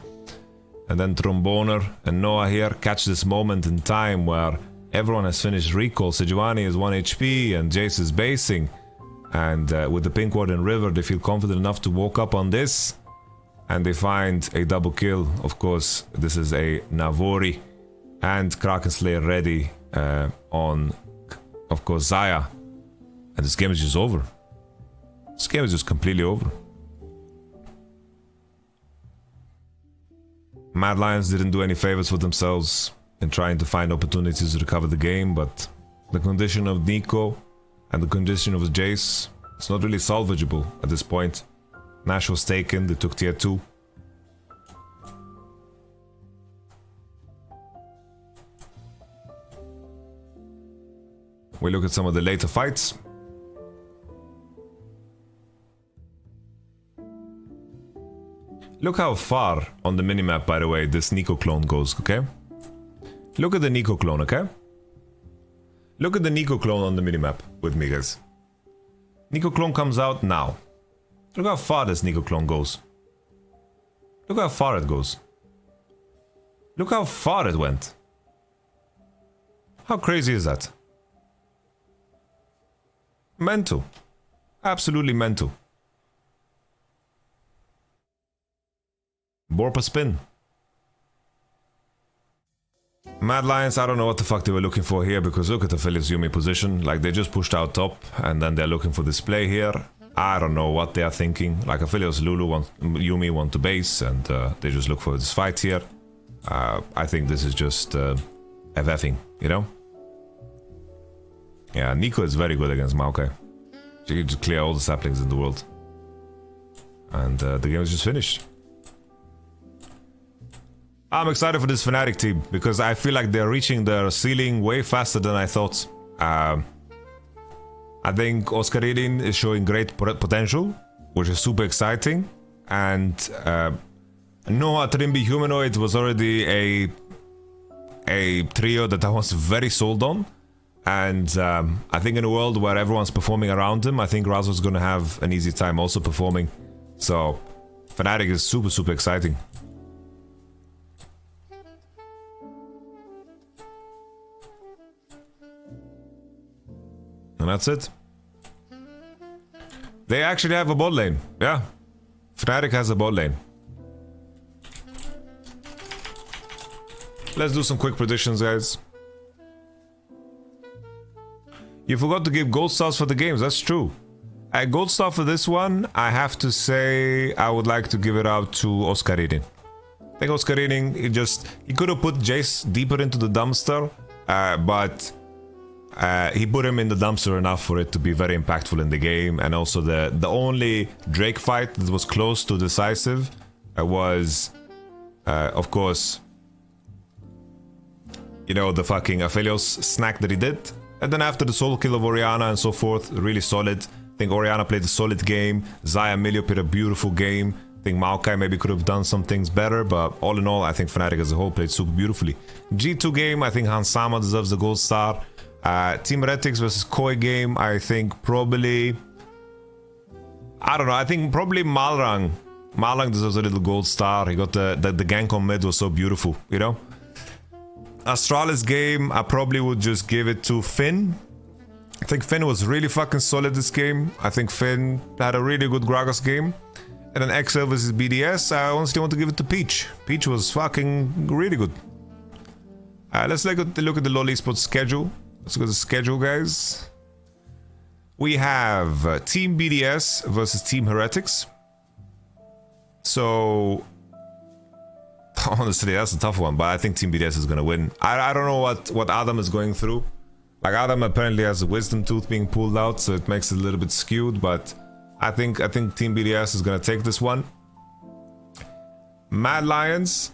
And then Tromboner and Noah here catch this moment in time where everyone has finished recall. Sejuani is 1 HP and Jace is basing. And with the Pink Ward and River, they feel confident enough to walk up on this. And they find a double kill. Of course, this is a Navori and Kraken Slayer ready on, of course, Zaya. And this game is just over. This game is just completely over. Mad Lions didn't do any favors for themselves in trying to find opportunities to recover the game, but the condition of Nico and the condition of Jace, it's not really salvageable at this point. Nash was taken, they took tier 2. We look at some of the later fights. Look how far on the minimap, by the way, this Nico clone goes, okay? Look at the Nico clone, okay? Look at the Nico clone on the minimap with me, guys. Nico clone comes out now. Look how far this Nico clone goes. Look how far it goes. Look how far it went. How crazy is that? Mental. Absolutely mental. Borpa spin. Mad Lions, I don't know what the fuck they were looking for here, because look at the Phyllis Yumi position. Like, they just pushed out top and then they're looking for this play here. I don't know what they are thinking. Like, Aphelios Yumi want to base and they just look for this fight here. I think this is just FFing, you know? Yeah, Nico is very good against Maokai. She can just clear all the saplings in the world. And the game is just finished. I'm excited for this FNATIC team because I feel like they're reaching their ceiling way faster than I thought. I think Oscarinin is showing great potential, which is super exciting. And Noah Trimby Humanoid was already a trio that I was very sold on. And I think in a world where everyone's performing around him, I think Razo's gonna have an easy time also performing. So FNATIC is super, super exciting. And that's it. They actually have a bot lane. Yeah. FNATIC has a bot lane. Let's do some quick predictions, guys. You forgot to give gold stars for the games. That's true. Gold star for this one, I have to say I would like to give it out to Oscarini. I think Oscarini, he could have put Jace deeper into the dumpster, but he put him in the dumpster enough for it to be very impactful in the game. And also the only Drake fight that was close to decisive was, of course, you know, the fucking Aphelios snack that he did. And then after the solo kill of Orianna and so forth, really solid. I think Orianna played a solid game. Xayah Emilio played a beautiful game. I think Maokai maybe could have done some things better, but all in all, I think FNATIC as a whole played super beautifully. G2 game, I think Hansama deserves a gold star. Team Heretics versus Koi game, I think probably... I don't know, I think probably Malrang. Malrang deserves a little gold star. He got the gank on mid was so beautiful, you know? Astralis game, I probably would just give it to Finn. I think Finn was really fucking solid this game. I think Finn had a really good Gragas game. And then XL versus BDS, I honestly want to give it to Peach. Peach was fucking really good. Let's look at the LoL Esports schedule. Let's look at the schedule, guys. We have Team BDS versus Team Heretics. So... honestly, that's a tough one, but I think Team BDS is going to win. I don't know what Adam is going through. Like, Adam apparently has a wisdom tooth being pulled out, so it makes it a little bit skewed, but I think Team BDS is going to take this one. Mad Lions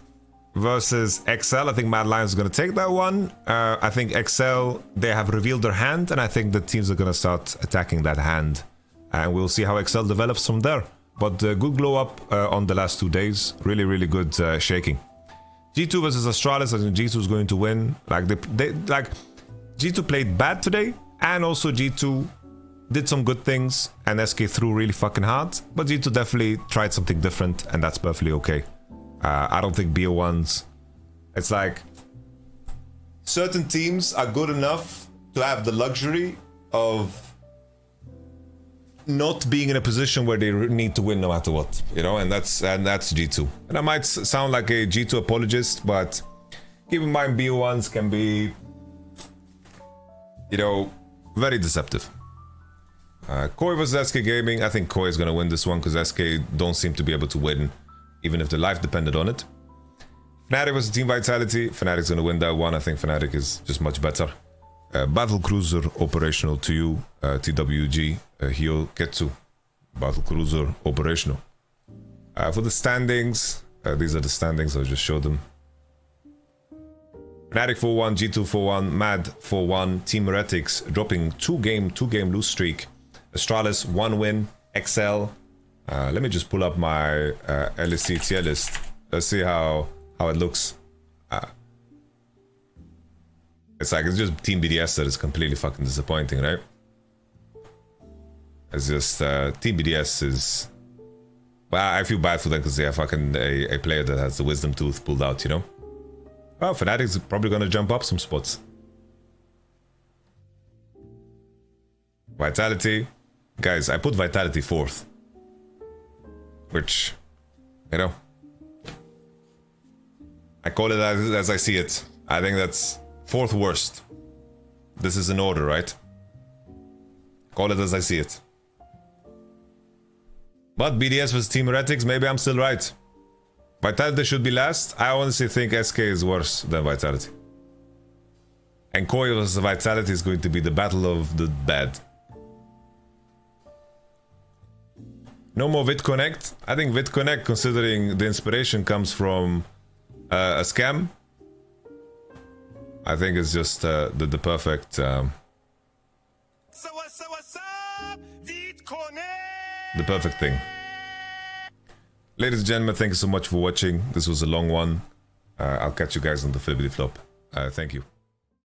versus XL. I think Mad Lions is going to take that one. I think XL, they have revealed their hand, and I think the teams are going to start attacking that hand. And we'll see how XL develops from there. But good glow up on the last 2 days. Really, really good shaking. G2 versus Astralis. I think G2 is going to win. Like G2 played bad today, and also G2 did some good things, and SK threw really fucking hard. But G2 definitely tried something different, and that's perfectly okay. I don't think BO1s. It's like certain teams are good enough to have the luxury of not being in a position where they need to win no matter what, you know, and that's G2. And I might sound like a G2 apologist, but keep in mind BO1s can be, you know, very deceptive. Koi versus SK Gaming, I think Koi is going to win this one because SK don't seem to be able to win, even if their life depended on it. FNATIC versus Team Vitality, FNATIC's going to win that one. I think FNATIC is just much better. Battle Cruiser operational to you, TWG, Hyoketsu. Battle Cruiser operational. For the standings, these are the standings, I'll just show them. FNATIC 4-1, G2 4-1, MAD 4-1, Team Heretics dropping 2-game lose streak. Astralis 1 win, XL. Let me just pull up my LEC tier list. Let's see how it looks. It's just Team BDS that is completely fucking disappointing, right? It's just Team BDS is... Well, I feel bad for them because they have fucking a player that has the wisdom tooth pulled out, you know? Well, FNATIC's probably gonna jump up some spots. Vitality. Guys, I put Vitality 4th. Which, you know... I call it as I see it. I think that's 4th worst. This is in order, right? Call it as I see it. But BDS versus Team Heretics, maybe I'm still right. Vitality should be last. I honestly think SK is worse than Vitality. And Koi versus Vitality is going to be the battle of the bad. No more VidConnect. I think VidConnect, considering the inspiration comes from a scam, I think it's just the perfect the perfect thing. Ladies and gentlemen, thank you so much for watching. This was a long one. I'll catch you guys on the flippity flop. Thank you.